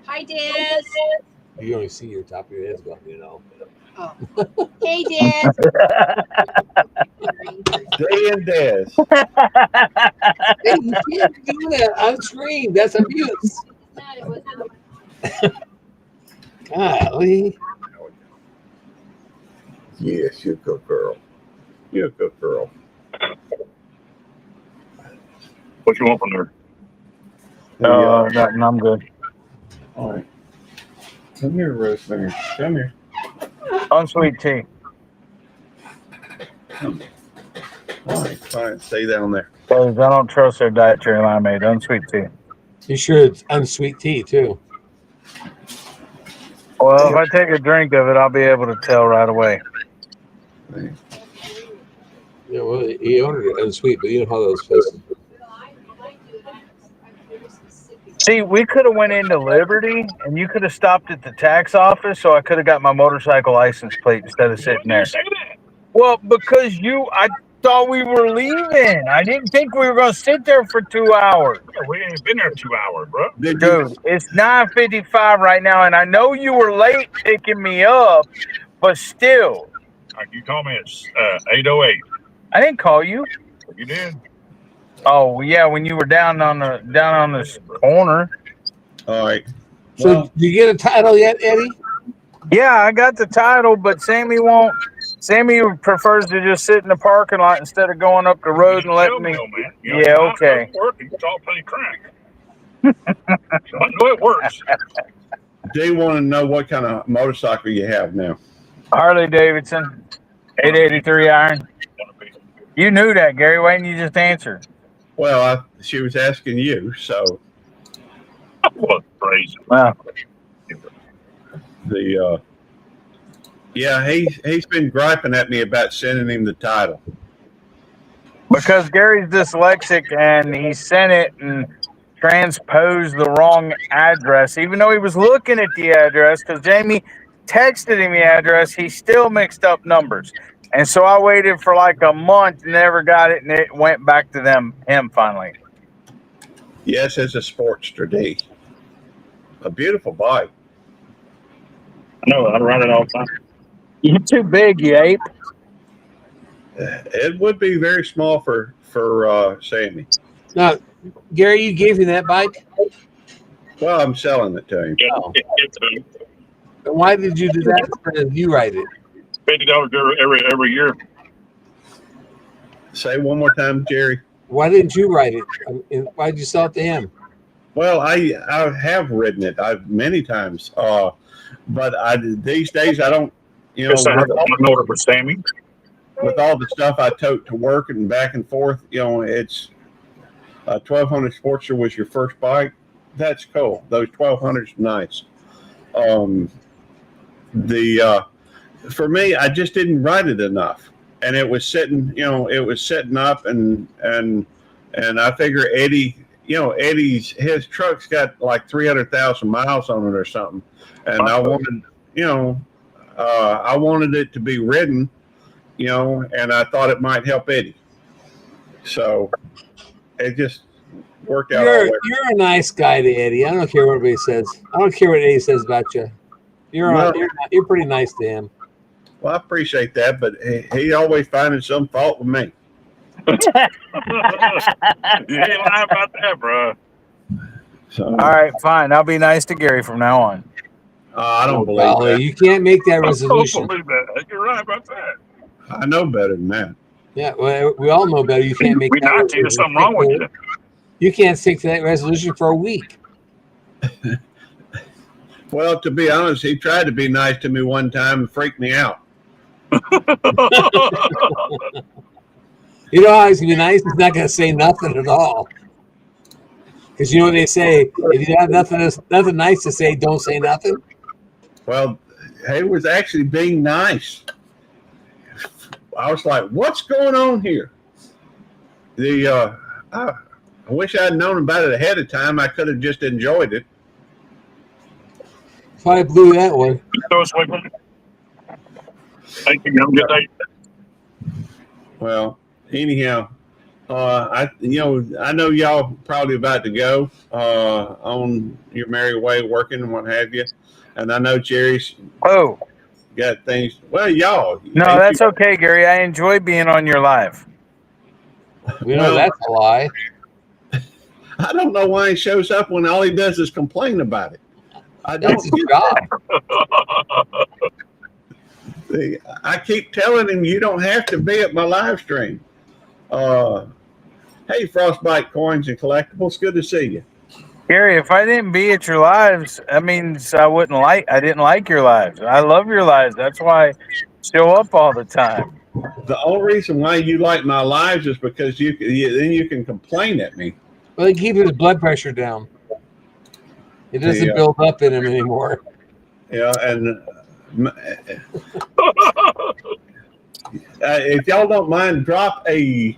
Hi, Des. You only see your top of your head's going, you know. Hey, Des. Dee and Des. Hey, you can't do that on screen. That's abuse. Golly. Yes, you're a good girl. You're a good girl. What you want from there? Nothing, I'm good. All right. Come here, Rosemary. Come here. Unsweet tea. All right, fine. Stay down there. Because I don't trust their dietary limeade. Unsweet tea. You sure it's unsweet tea, too? Well, if I take a drink of it, I'll be able to tell right away. Yeah, well, he ordered it unsweet, but you know how those places. See, we could have went into Liberty, and you could have stopped at the tax office, so I could have got my motorcycle license plate instead of sitting there. Say that. Well, because I thought we were leaving. I didn't think we were going to sit there for 2 hours. We ain't been there 2 hours, bro. Did Dude, it's 9:55 right now, and I know you were late picking me up, but still, Like you called me at 8:08. I didn't call you. You did. Oh yeah, when you were down on the corner. All right. So, Well, did you get a title yet, Eddie? Yeah, I got the title, but Sammy won't. Sammy prefers to just sit in the parking lot instead of going up the road and letting me. Man. Yeah, okay. You talk pretty crack. So I know it works. they want to know what kind of motorcycle you have now. Harley Davidson, 883 iron. You knew that, Gary. Why didn't you just answer? Well, she was asking you, so What crazy. Well, yeah, he's been griping at me about sending him the title. because Gary's dyslexic and he sent it and transposed the wrong address, even though he was looking at the address. Because Jamie texted him the address, he still mixed up numbers. And so I waited for like a month, never got it, and it went back to him finally. Yes, it's a Sportster D. A beautiful bike. I know. I ride it all the time. You're too big, you ape. It would be very small for Sammy. Now, Gary, you gave him that bike? Well, I'm selling it to him. Oh. Why did you do that instead of you write it? $50 every year. Say one more time, Jerry. Why didn't you write it? Why did you sell it to him? Well, I have ridden it many times, but these days I don't. You know, Just I have an order for Sammy. with all the stuff I tote to work and back and forth, you know, it's 1200 Sportster was your first bike. That's cool. Those 1200s nice. For me, I just didn't ride it enough, and it was sitting up, and I figure Eddie, his truck's got like 300,000 miles on it or something, and I wanted it to be ridden, and I thought it might help Eddie, so it just worked out. You're a nice guy to Eddie. I don't care what anybody says. I don't care what Eddie says about you. You're pretty nice to him. Well, I appreciate that, but he always finding some fault with me. You ain't lying about that, bro. So, All right, fine. I'll be nice to Gary from now on. I don't believe Golly, that. you can't make that I resolution. don't believe that. You're right about that. I know better than that. Yeah, well, we all know better. You can't make We that 90, there's something wrong with you. You can't stick to that resolution for a week. Well, to be honest, he tried to be nice to me one time and freaked me out. You know how he's gonna be nice? He's not gonna say nothing at all. Because you know what they say: if you have nothing nice to say, don't say nothing. Well, he was actually being nice. I was like, "What's going on here?" I wish I'd known about it ahead of time. I could have just enjoyed it. Probably blew that one. Thank you. Have a good day. Well, anyhow, I know y'all probably about to go on your merry way working and what have you, and I know Jerry's got things. Well, y'all. No, that's okay, Gary. I enjoy being on your live. We know that's a lie. I don't know why he shows up when all he does is complain about it. I don't That's his job. I keep telling him you don't have to be at my live stream. Hey, Frostbite Coins and Collectibles, good to see you. Gary, if I didn't be at your lives, that means I didn't like your lives. I love your lives. That's why I show up all the time. The only reason why you like my lives is because then you can complain at me. Well, he keeps his blood pressure down. It doesn't build up in him anymore. Yeah, and if y'all don't mind, drop a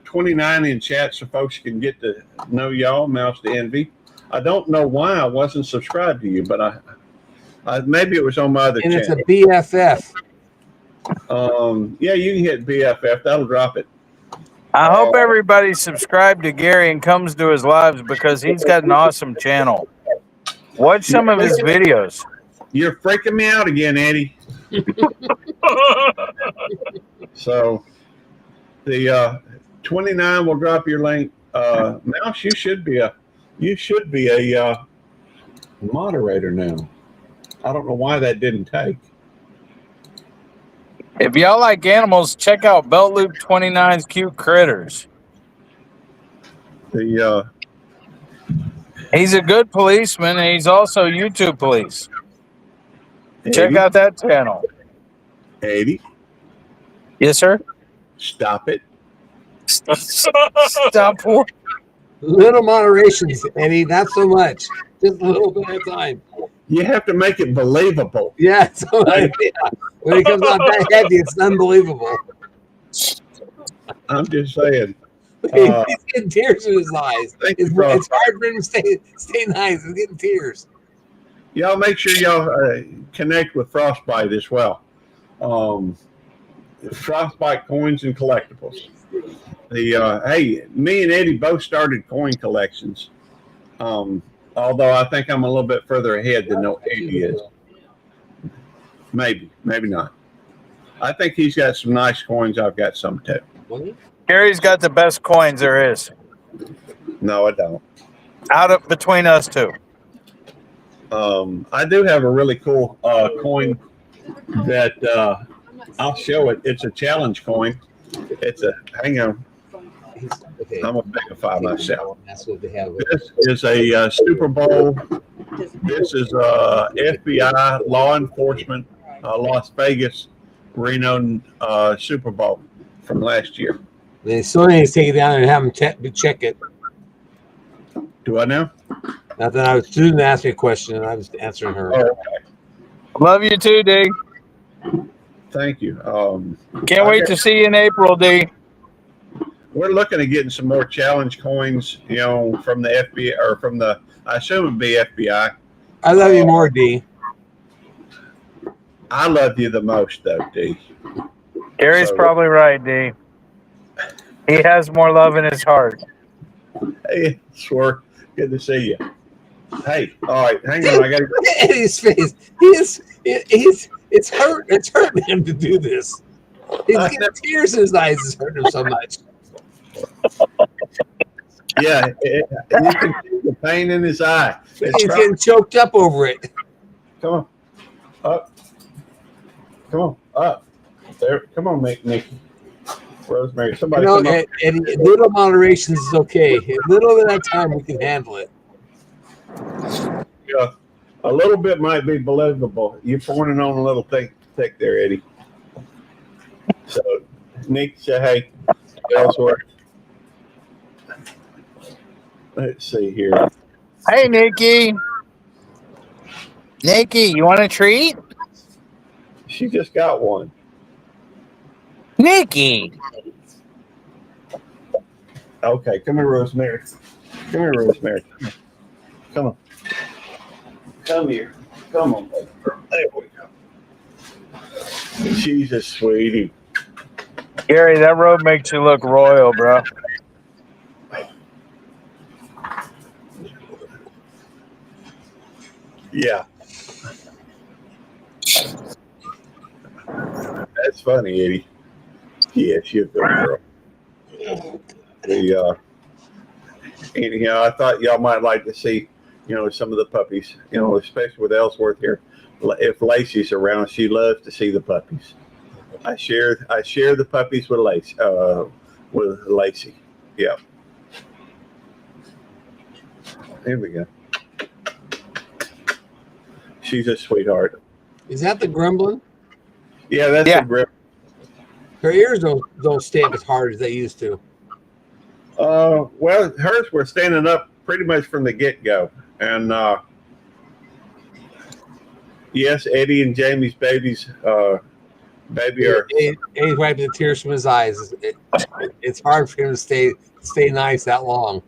29 in chat so folks can get to know y'all. Mouse to Envy. I don't know why I wasn't subscribed to you, but I maybe it was on my other and channel. It's a BFF. Yeah, you can hit BFF. That'll drop it. I hope everybody subscribed to Gary and comes to his lives because he's got an awesome channel. Watch some of his videos. You're freaking me out again, Eddie. So the 29 will drop your link. Mouse, you should be a moderator now. I don't know why that didn't take. If y'all like animals, check out Belt Loop 29's Cute Critters. He's a good policeman, and he's also YouTube police. Check out that channel. 80. Yes, sir? Stop it. Stop. Little moderations, Eddie, not so much. Just a little bit at a time. You have to make it believable. Yeah, so when it comes out that heavy, it's unbelievable. I'm just saying. He's getting tears in his eyes. It's bro. hard for him to stay nice. He's getting tears. Y'all make sure y'all connect with Frostbite as well. Frostbite Coins and Collectibles. Hey, me and Eddie both started coin collections. Although I think I'm a little bit further ahead than Eddie is. Maybe not. I think he's got some nice coins. I've got some too. Gary's got the best coins there is. No, I don't. Between us two. I do have a really cool coin that I'll show it. It's a challenge coin. Hang on. I'm gonna magnify myself. That's what they have. This is a Super Bowl. This is FBI law enforcement Las Vegas Reno Super Bowl from last year. They still need to take it down and have them check it. Do I know? Now that I was student asked me a question and I was answering her. Oh, okay. Love you too, D. Thank you. Can't wait to see you in April, D. We're looking at getting some more challenge coins, from the FBI or from the, I assume it'd be FBI. I love you more, D. I love you the most, though, D. Gary's probably right, D. He has more love in his heart. Hey, Swerve, good to see you. Hey, all right, hang on. I got to Look at Eddie's face. It's hurting him to do this. He's getting tears in his eyes. It's hurting him so much. Yeah, you can see the pain in his eye. He's getting choked up over it. Come on, up. Come on, up. There, come on, Nikki. Rosemary, You somebody know, come up. and little moderations is okay. A little at a time, we can handle it. Yeah, a little bit might be believable. You're pointing on a little thing thick there, Eddie. So, Nick, say hey. Ellsworth. Let's see here. Hey, Nikki. Nikki, you want a treat? She just got one. Nikki. Okay, come here, Rosemary. Come here, Rosemary. Come on. Come here. Come on, baby girl. There we go. She's a sweetie. Gary, that robe makes you look royal, bro. Yeah. That's funny, Eddie. Yeah, she's a good girl. Anyhow, I thought y'all might like to see, some of the puppies, especially with Ellsworth here. If Lacey's around, she loves to see the puppies. I share the puppies with Lacey. Yeah. Here we go. She's a sweetheart. Is that the gremlin? Yeah, that's Yeah. a grip. Her ears don't stamp as hard as they used to. Well, hers were standing up pretty much from the get-go. And yes, Eddie and Jamie's baby are. He's wiping the tears from his eyes. It's hard for him to stay nice that long.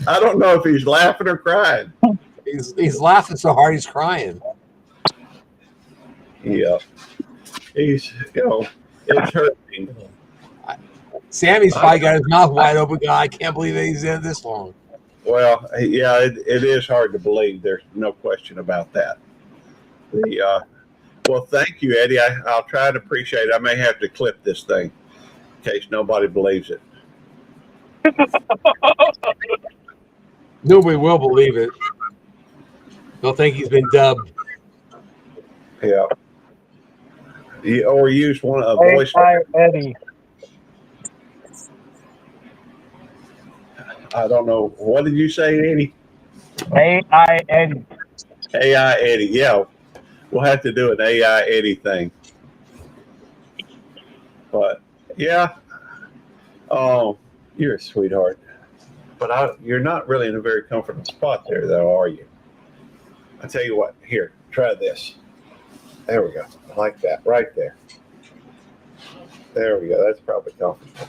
I don't know if he's laughing or crying. He's laughing so hard he's crying. Yeah. He's, it's hurting. Sammy's probably got his mouth wide open. God, I can't believe that he's in this long. Well, yeah, it is hard to believe. There's no question about that. Well, thank you, Eddie. I'll try to appreciate it. I may have to clip this thing in case nobody believes it. Nobody will believe it. They'll think he's been dubbed. Yeah. Or use a voice. Hi, Eddie. I don't know. What did you say, Eddie? AI Eddie. AI Eddie. Yeah. We'll have to do an AI Eddie thing. But, yeah. Oh, you're a sweetheart. But you're not really in a very comfortable spot there, though, are you? I tell you what. Here, try this. There we go. Like that. Right there. There we go. That's probably comfortable.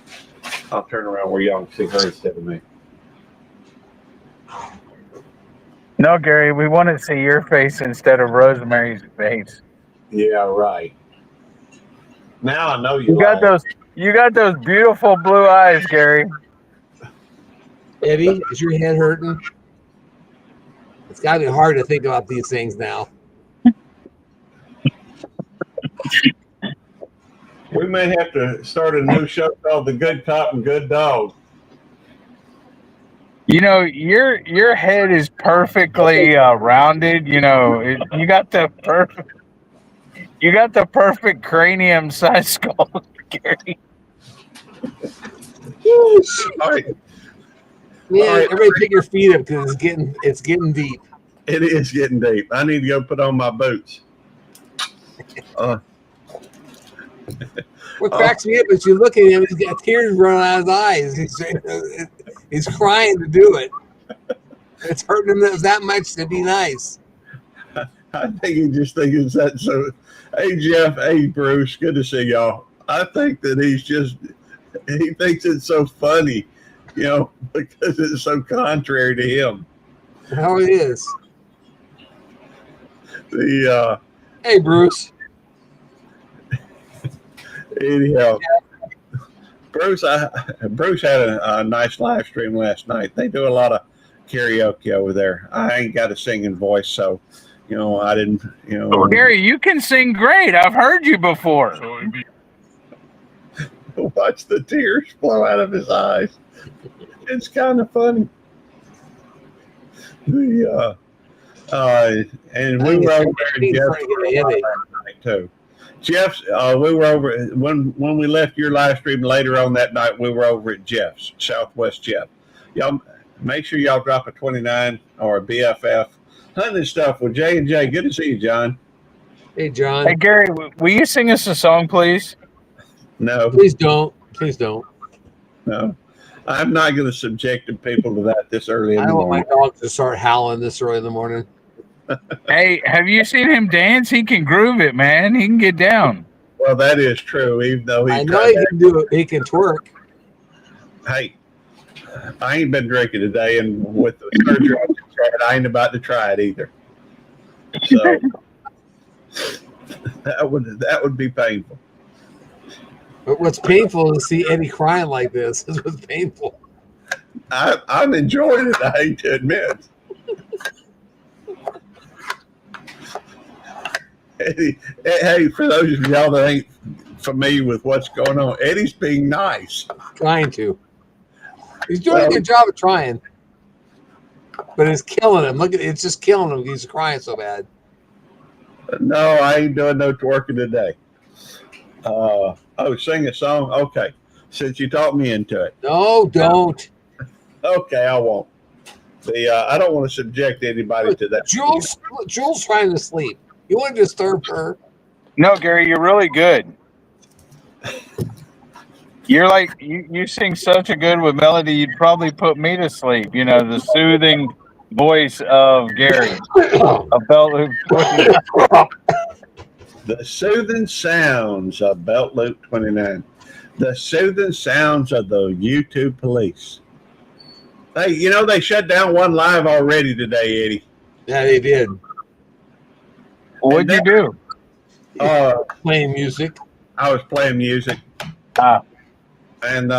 I'll turn around where y'all can see her instead of me. No, Gary, we want to see your face instead of Rosemary's face. Yeah, right. Now I know You got those beautiful blue eyes, Gary. Eddie, is your head hurting? It's got to be hard to think about these things now. We may have to start a new show called The Good Cop and Good Dog. Your head is perfectly rounded. You got the perfect cranium size skull, Gary. All right. Man, All right. everybody pick your feet up because it's getting deep. It is getting deep. I need to go put on my boots. What cracks me up is you look at him, he's got tears running out of his eyes. He's crying to do it. It's hurting him that much to be nice. I think he just thinks that. So, hey, Jeff, hey, Bruce, good to see y'all. I think that he thinks it's so funny, because it's so contrary to him. How it is. Hey, Bruce. Anyhow, Bruce had a nice live stream last night. They do a lot of karaoke over there. I ain't got a singing voice, so I didn't. Gary, you can sing great. I've heard you before. Watch the tears flow out of his eyes. It's kind of funny. And we were over there in Jeff last night too. Jeff's. We were over when we left your live stream later on that night. We were over at Jeff's, Southwest Jeff. Y'all make sure y'all drop a 29 or a BFF hunting stuff with J and J. Good to see you, John. Hey, John. Hey, Gary, will you sing us a song, please? No, Please don't. Please don't. no, I'm not going to subject people to that this early in I the don't want my morning. dog to start howling this early in the morning. Hey, have you seen him dance? He can groove it, man. He can get down. Well, that is true. Even though I he's know trying he can do it. He can twerk. hey, I ain't been drinking today, and with the surgery I just had, I ain't about to try it either. So that would be painful. But what's painful is to see Eddie crying like this. Is what's painful. I'm enjoying it. I hate to admit. Eddie, hey, for those of y'all that ain't familiar with what's going on, Eddie's being nice. Trying to. He's doing a good job of trying. But it's killing him. Look at it's just killing him. He's crying so bad. No, I ain't doing no twerking today. Sing a song? Okay. Since you talked me into it. No, don't. Okay, I won't. I don't want to subject anybody to that. Jules trying to sleep. You want to disturb her? No, Gary, you're really good. You're like you sing such a good with melody. You'd probably put me to sleep. You know, the soothing voice of Gary, a belt loop. The soothing sounds of Belt Loop 29. The soothing sounds of the YouTube police. Hey, you know they shut down one live already today, Eddie. Yeah, they did. What'd you do? Playing music. I was playing music. And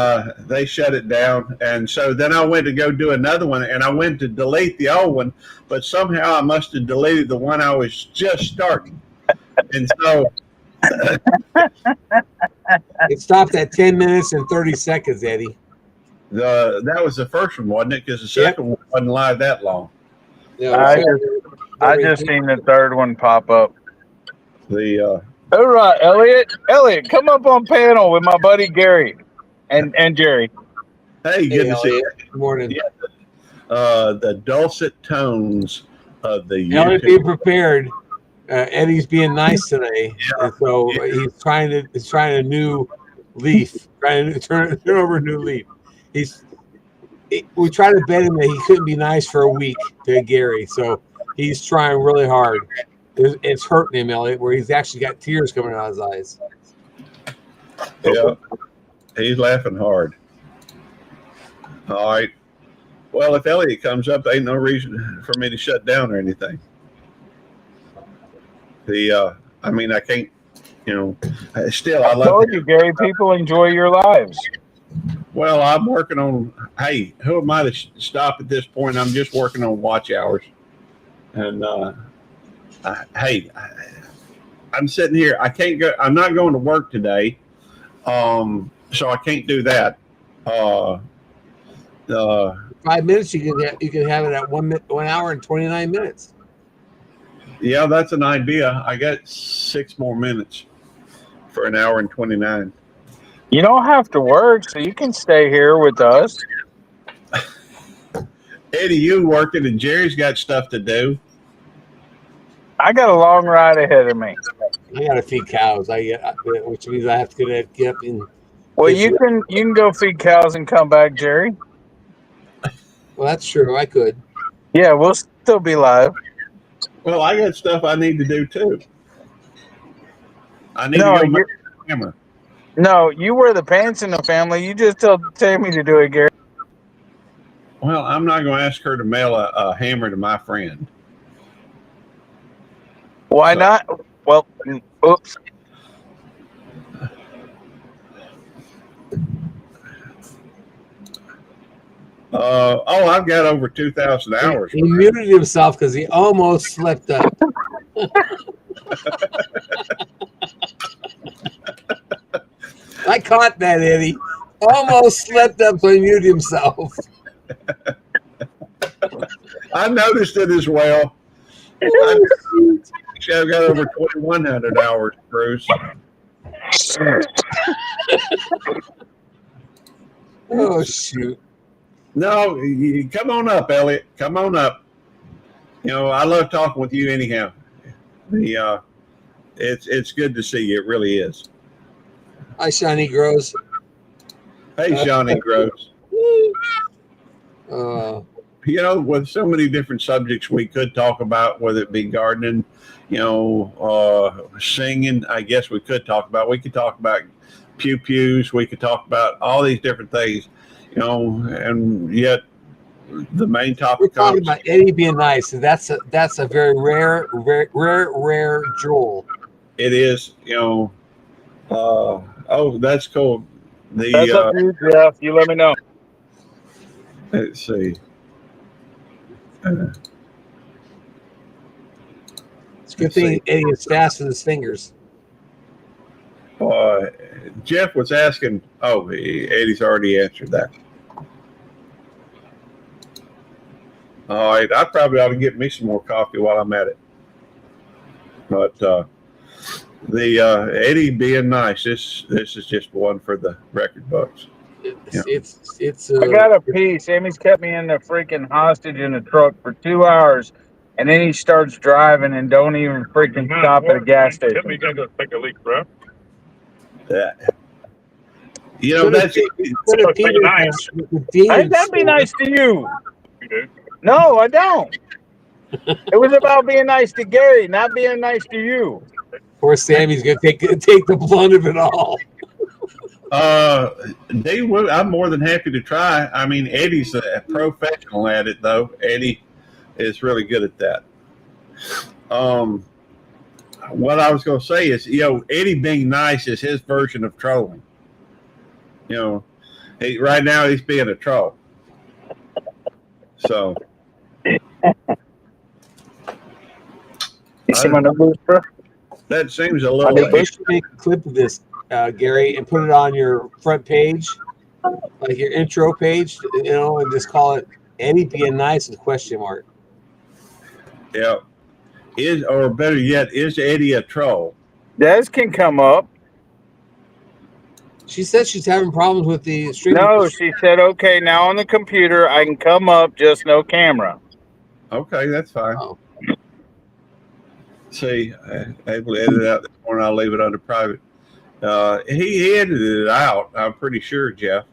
they shut it down. And so then I went to go do another one, and I went to delete the old one, but somehow I must have deleted the one I was just starting. And so it stopped at 10 minutes and 30 seconds, Eddie. That was the first one, wasn't it? Because the second one wasn't live that long. Yeah, I just seen the third one pop up. The all right, Elliot. Elliot, come up on panel with my buddy Gary and Jerry. Hey, good to see you. Good morning. Yeah, the dulcet tones of the Elliot, YouTube. be prepared. Eddie's being nice today, and so he's trying a new leaf, trying to turn over a new leaf. We tried to bet him that he couldn't be nice for a week to Gary, so he's trying really hard. It's hurting him, Elliot, where he's actually got tears coming out of his eyes. Yeah, he's laughing hard. All right. Well, if Elliot comes up, ain't no reason for me to shut down or anything. I mean, I can't, still, I told you, Gary, people enjoy your lives. Well, I'm working on, hey, who am I to stop at this point? I'm just working on watch hours. And, I'm sitting here. I can't go, I'm not going to work today. So I can't do that. 5 minutes, you can have it at 1 hour and 29 minutes. Yeah, that's an idea. I got 6 more minutes for an hour and 29. You don't have to work, so you can stay here with us. Eddie, you working, and Jerry's got stuff to do. I got a long ride ahead of me. I got to feed cows. Which means I have to get up and. Well, you can go feed cows and come back, Jerry. Well, that's true. I could. Yeah, we'll still be live. Well, I got stuff I need to do too. I need to go make a hammer. No, you wear the pants in the family. You just tell Tammy to do it, Gary. Well, I'm not going to ask her to mail a hammer to my friend. Why not? Well, oops. I've got over 2,000 hours. He muted himself because he almost slipped up. I caught that, Eddie. Almost slipped up, so he muted himself. I noticed it as well. Actually, I've got over 2,100 hours, Bruce. Oh shoot! No, come on up, Elliot. Come on up. You know, I love talking with you anyhow. It's good to see you. It really is. Hi, Shiny Grows. Hey, Shawnee Groves. Uh, You know, with so many different subjects we could talk about, whether it be gardening, singing. I guess we could talk about. We could talk about pew pews. We could talk about all these different things. And yet the main we're topic talking comes. about Eddie being nice, and that's a very rare jewel. It is. Oh, that's cool. That's up to you, Jeff. You let me know. Let's see. It's a good thing Eddie is fast with his fingers. Jeff was asking. Oh, Eddie's already answered that. All right, I probably ought to get me some more coffee while I'm at it. But the Eddie being nice. This is just one for the record books. It's. I got a piece. Amy's kept me in the freaking hostage in the truck for 2 hours, and then he starts driving and don't even freaking stop at a gas station. You gotta go take a leak, bro. That's Hey, that'd be nice to you. You do. No, I don't. It was about being nice to Gary, not being nice to you. Poor Sammy's gonna take the blunt of it all. I'm more than happy to try. I mean, Eddie's a professional at it, though. Eddie is really good at that. What I was going to say is, Eddie being nice is his version of trolling. Right now he's being a troll. So. You see my numbers, bro? That seems a I little. think you should make a clip of this, Gary, and put it on your front page, like your intro page, and just call it Eddie being nice with question mark. Yeah. Or better yet, is Eddie a troll? Des can come up. She said she's having problems with the stream. No, she said, okay, now on the computer, I can come up, just no camera. Okay, that's fine. Oh. See, able to edit it out this morning. I'll leave it under private. He edited it out. I'm pretty sure, Jeff.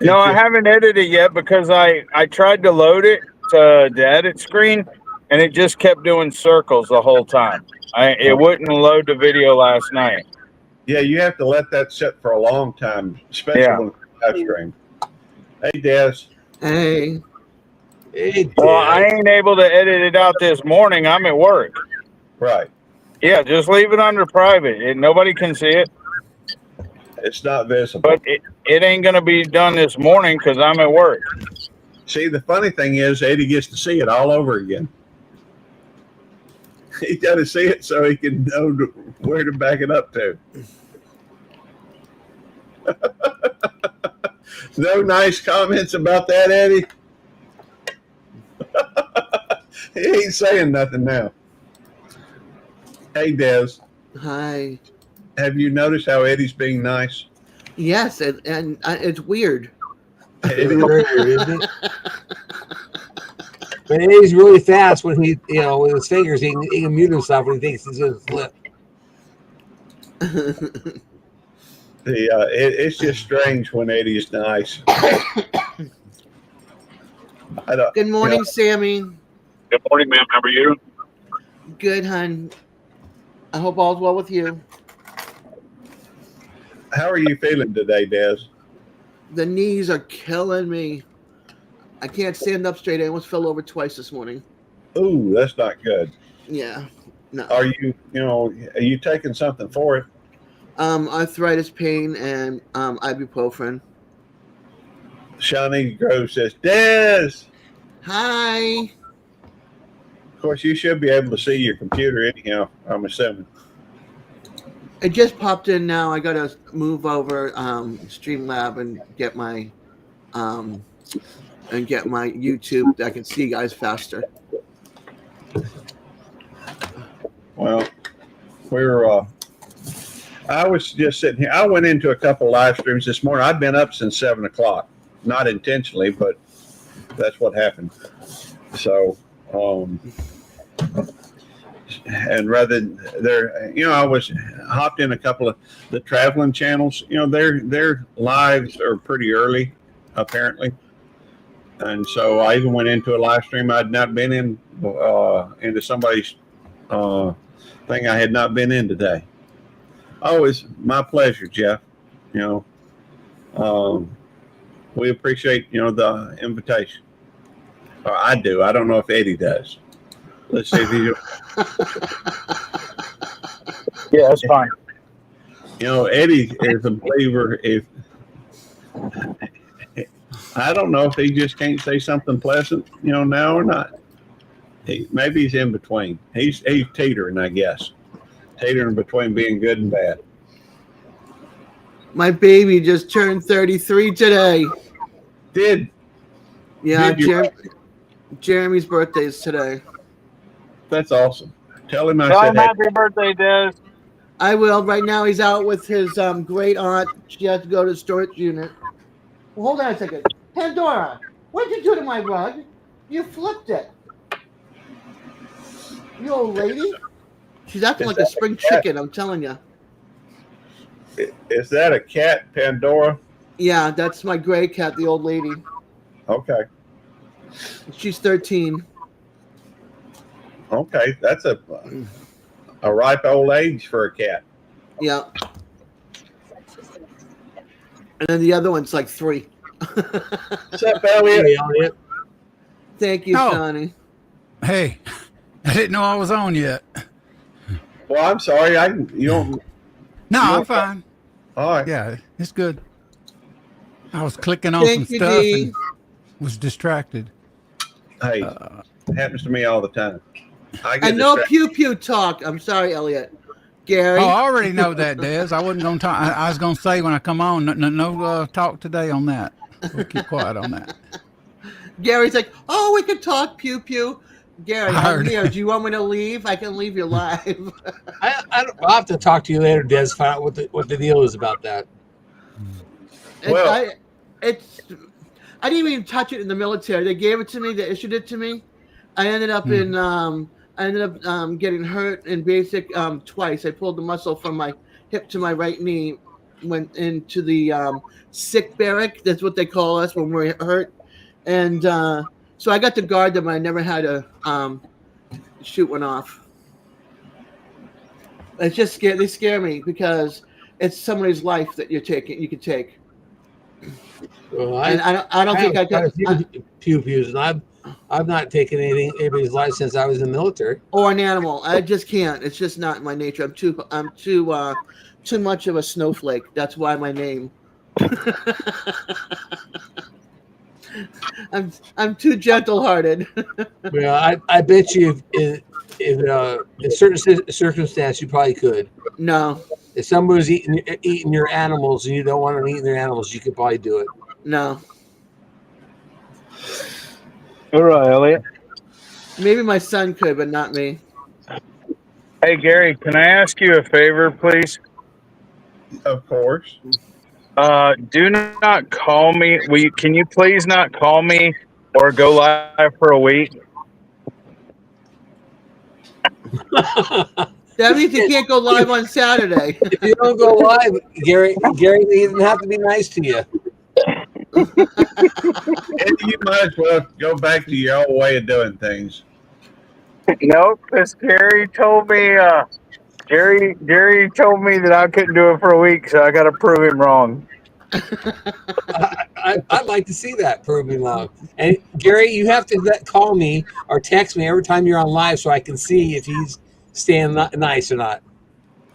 No, I haven't edited it yet because I tried to load it to the edit screen, and it just kept doing circles the whole time. It wouldn't load the video last night. Yeah, you have to let that sit for a long time, especially when it's live stream. Hey, Des. Hey. Well, I ain't able to edit it out this morning. I'm at work. Right. Yeah, just leave it under private. Nobody can see it. It's not visible. But it ain't going to be done this morning because I'm at work. See, the funny thing is, Eddie gets to see it all over again. He's got to see it so he can know where to back it up to. No nice comments about that, Eddie? He ain't saying nothing now. Hey, Des. Hi. Have you noticed how Eddie's being nice? Yes, and it's weird. Eddie, Very weird, isn't it? But Eddie's really fast when he, with his fingers, he can mute himself when he thinks he's going to slip. it's just strange when Eddie's nice. Good morning, Sammy. Good morning, ma'am. How are you? Good, hon. I hope all's well with you. How are you feeling today, Des? The knees are killing me. I can't stand up straight. I almost fell over twice this morning. Ooh, that's not good. Yeah. No. Are you taking something for it? Arthritis pain and ibuprofen. Shawnee Grove says, Des. Hi. Of course, you should be able to see your computer anyhow, I'm assuming. It just popped in now. I got to move over Streamlab and get my YouTube that I can see you guys faster. Well, we're. I was just sitting here. I went into a couple of live streams this morning. I've been up since 7 o'clock, not intentionally, but that's what happened. So, and rather there, I was hopped in a couple of the traveling channels. Their lives are pretty early, apparently, and so I even went into a live stream I'd not been in, into somebody's thing I had not been in today. Oh, it's my pleasure, Jeff. We appreciate the invitation. Or I do. I don't know if Eddie does. Let's see if he. Yeah, that's fine. Eddie is a believer. If I don't know if he just can't say something pleasant, now or not. Maybe he's in between. He's teetering, I guess. Teetering between being good and bad. My baby just turned 33 today. Yeah, Jeremy's birthday is today. That's awesome. Tell him I Tell said him happy birthday, Des. I will. Right now, he's out with his great aunt. She has to go to the storage unit. Well, hold on a second. Pandora, what did you do to my rug? You flipped it. You old lady. She's acting like a spring chicken, I'm telling you. Is that a cat, Pandora? Yeah, that's my gray cat, the old lady. Okay. She's 13. Okay, that's a ripe old age for a cat. Yeah. And then the other one's like 3. What's up, Elliot? Thank you, Oh. Sonny. Hey, I didn't know I was on yet. Well, I'm sorry. You don't. No, I'm fine. All right. Yeah, it's good. I was clicking on Thank some you, stuff Dee. and was distracted. Hey, it happens to me all the time. I get And no distracted. pew pew talk. I'm sorry, Elliot. Gary. Oh, I already know that, Des. I wasn't going to talk. I was going to say when I come on, no talk today on that. We'll keep quiet on that. Gary's like, oh, we can talk pew pew. Gary, I'm Heard. here. Do you want me to leave? I can leave you live. I'll have to talk to you later, Des. Find out what the deal is about that. Well- I didn't even touch it in the military. They gave it to me. They issued it to me. I ended up getting hurt in basic twice. I pulled the muscle from my hip to my right knee, went into the sick barrack. That's what they call us when we're hurt. And so I got to guard them. I never had to shoot one off. It's just they scare me because it's somebody's life that you can take. Well, And I don't think I have can. quite a few pew pews, and I've not taken anybody's life since I was in the military. Or an animal. I just can't. It's just not my nature. I'm too much of a snowflake. That's why my name. I'm too gentle-hearted. Well, I bet you in certain circumstances you probably could. No, If someone was eating your animals and you don't want them eating their animals, you could probably do it. no. All right, Elliot. Maybe my son could, but not me. Hey, Gary, can I ask you a favor, please? Of course. Do not call me. Can you please not call me or go live for a week? That means you can't go live on Saturday. If you don't go live, Gary doesn't have to be nice to you. And you might as well go back to your old way of doing things. No, because Gary told me. Gary told me that I couldn't do it for a week, so I got to prove him wrong. I'd like to see that proving wrong. And Gary, you have to call me or text me every time you're on live so I can see if he's staying nice or not.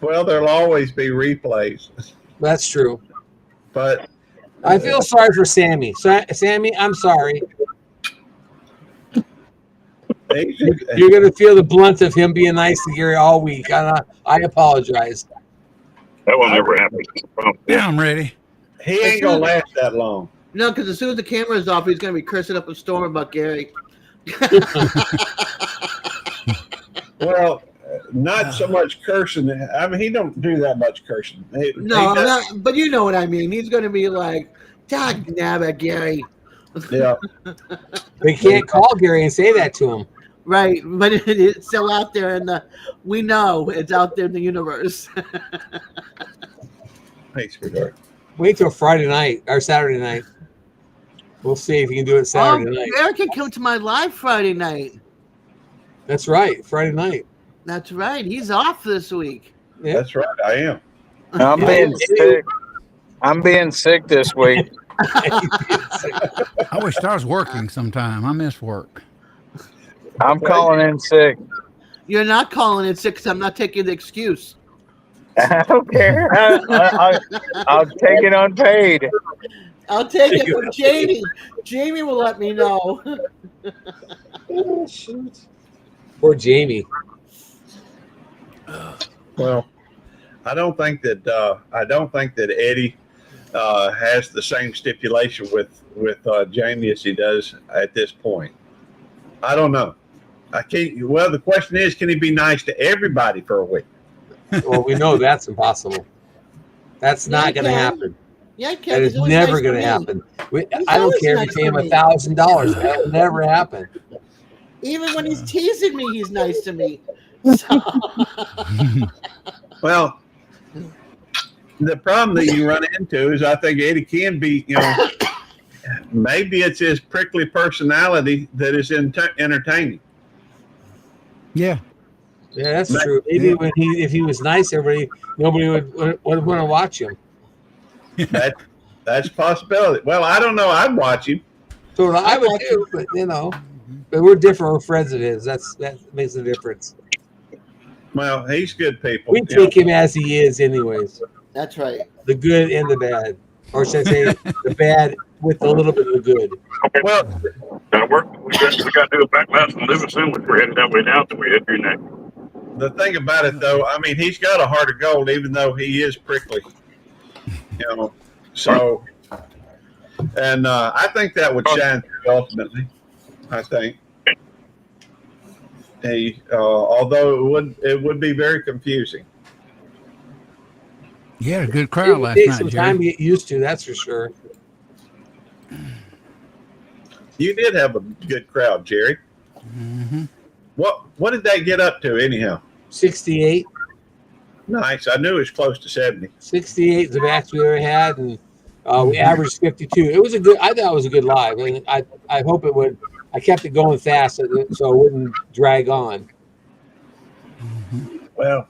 Well, there'll always be replays, That's true. but I feel sorry for Sammy. Sammy, I'm sorry. You're going to feel the blunt of him being nice to Gary all week. I apologize. That will never happen. Yeah, I'm ready. he ain't gonna last that long. No, because as soon as the camera's off, he's going to be cursing up a storm about Gary. Well, not so much cursing. I mean, he don't do that much cursing. No, but you know what I mean. He's going to be like, "Dag nabbit, Gary." Yeah. We can't call Gary and say that to him. Right, but it's still out there, and we know it's out there in the universe. Thanks, sweetheart. Wait till Friday night or Saturday night. We'll see if you can do it Saturday night. Eric can come to my live Friday night. That's right, Friday night. That's right. He's off this week. Yeah. That's right. I am. I'm being sick. I'm being sick this week. I wish I was working sometime. I miss work. I'm calling in sick. You're not calling it sick 'cause I'm not taking the excuse. I don't care. I'll take it unpaid. I'll take it from Jamie. Jamie will let me know. Oh, shoot. Poor Jamie. Well, I don't think that Eddie has the same stipulation with Jamie as he does at this point. I don't know. I can't. Well, the question is, can he be nice to everybody for a week? Well, we know that's impossible. That's not going to happen. Yeah, That Ken. is never going to happen. I don't care if you pay him $1,000. That will never happen. Even when he's teasing me, he's nice to me. So. Well, the problem that you run into is I think Eddie can be, maybe it's his prickly personality that is entertaining. Yeah. Yeah, that's true. Maybe when if he was nice, nobody would want to watch him. That's a possibility. Well, I don't know. I'd watch him. So I would too, but but we're different. We're friends of his. That makes a difference. Well, he's good people. We take him as he is, anyways. That's right. The good and the bad, or should I say, the bad with a little bit of the good. Well, That work. We got to do a backlash and live soon, which we're heading that way now. So we head through next. the thing about it, though, I mean, he's got a heart of gold, even though he is prickly. So, and I think that would shine through ultimately. I think. Although it would be very confusing. You had a good It crowd would last take night, some Jerry. time to get used to. That's for sure. You did have a good crowd, Jerry. Mm-hmm. What did that get up to anyhow? 68. Nice. I knew it was close to 70. 68 is the max we ever had, and we averaged 52. It was a good. I thought it was a good live. I hope it would. I kept it going fast so it wouldn't drag on. Well,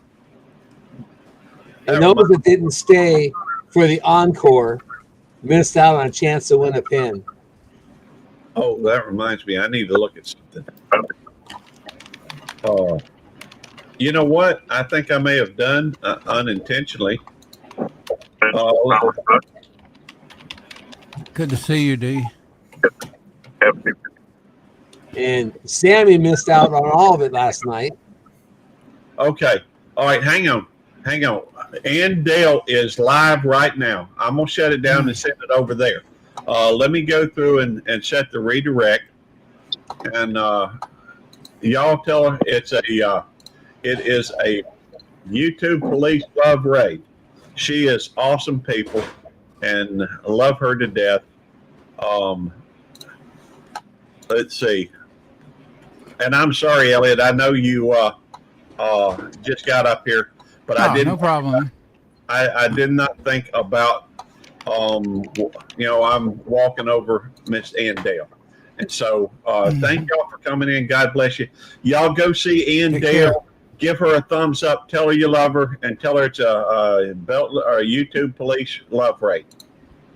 And those that didn't stay for the encore missed out on a chance to win a pin. oh, that reminds me. I need to look at something. You know what? I think I may have done unintentionally. Good to see you, D. And Sammy missed out on all of it last night. Okay. All right. Hang on. And Dale is live right now. I'm gonna shut it down and send it over there. Let me go through and set the redirect. And y'all tell her it is a YouTube Police Love Raid. She is awesome people, and I love her to death. Let's see. And I'm sorry, Elliot. I know you just got up here, but I didn't. No problem. I did not think about. I'm walking over Miss Ann Dale, and so thank y'all for coming in. God bless you. Y'all go see Ann Take Dale. care. Give her a thumbs up. Tell her you love her, and tell her it's a YouTube Police Love Raid.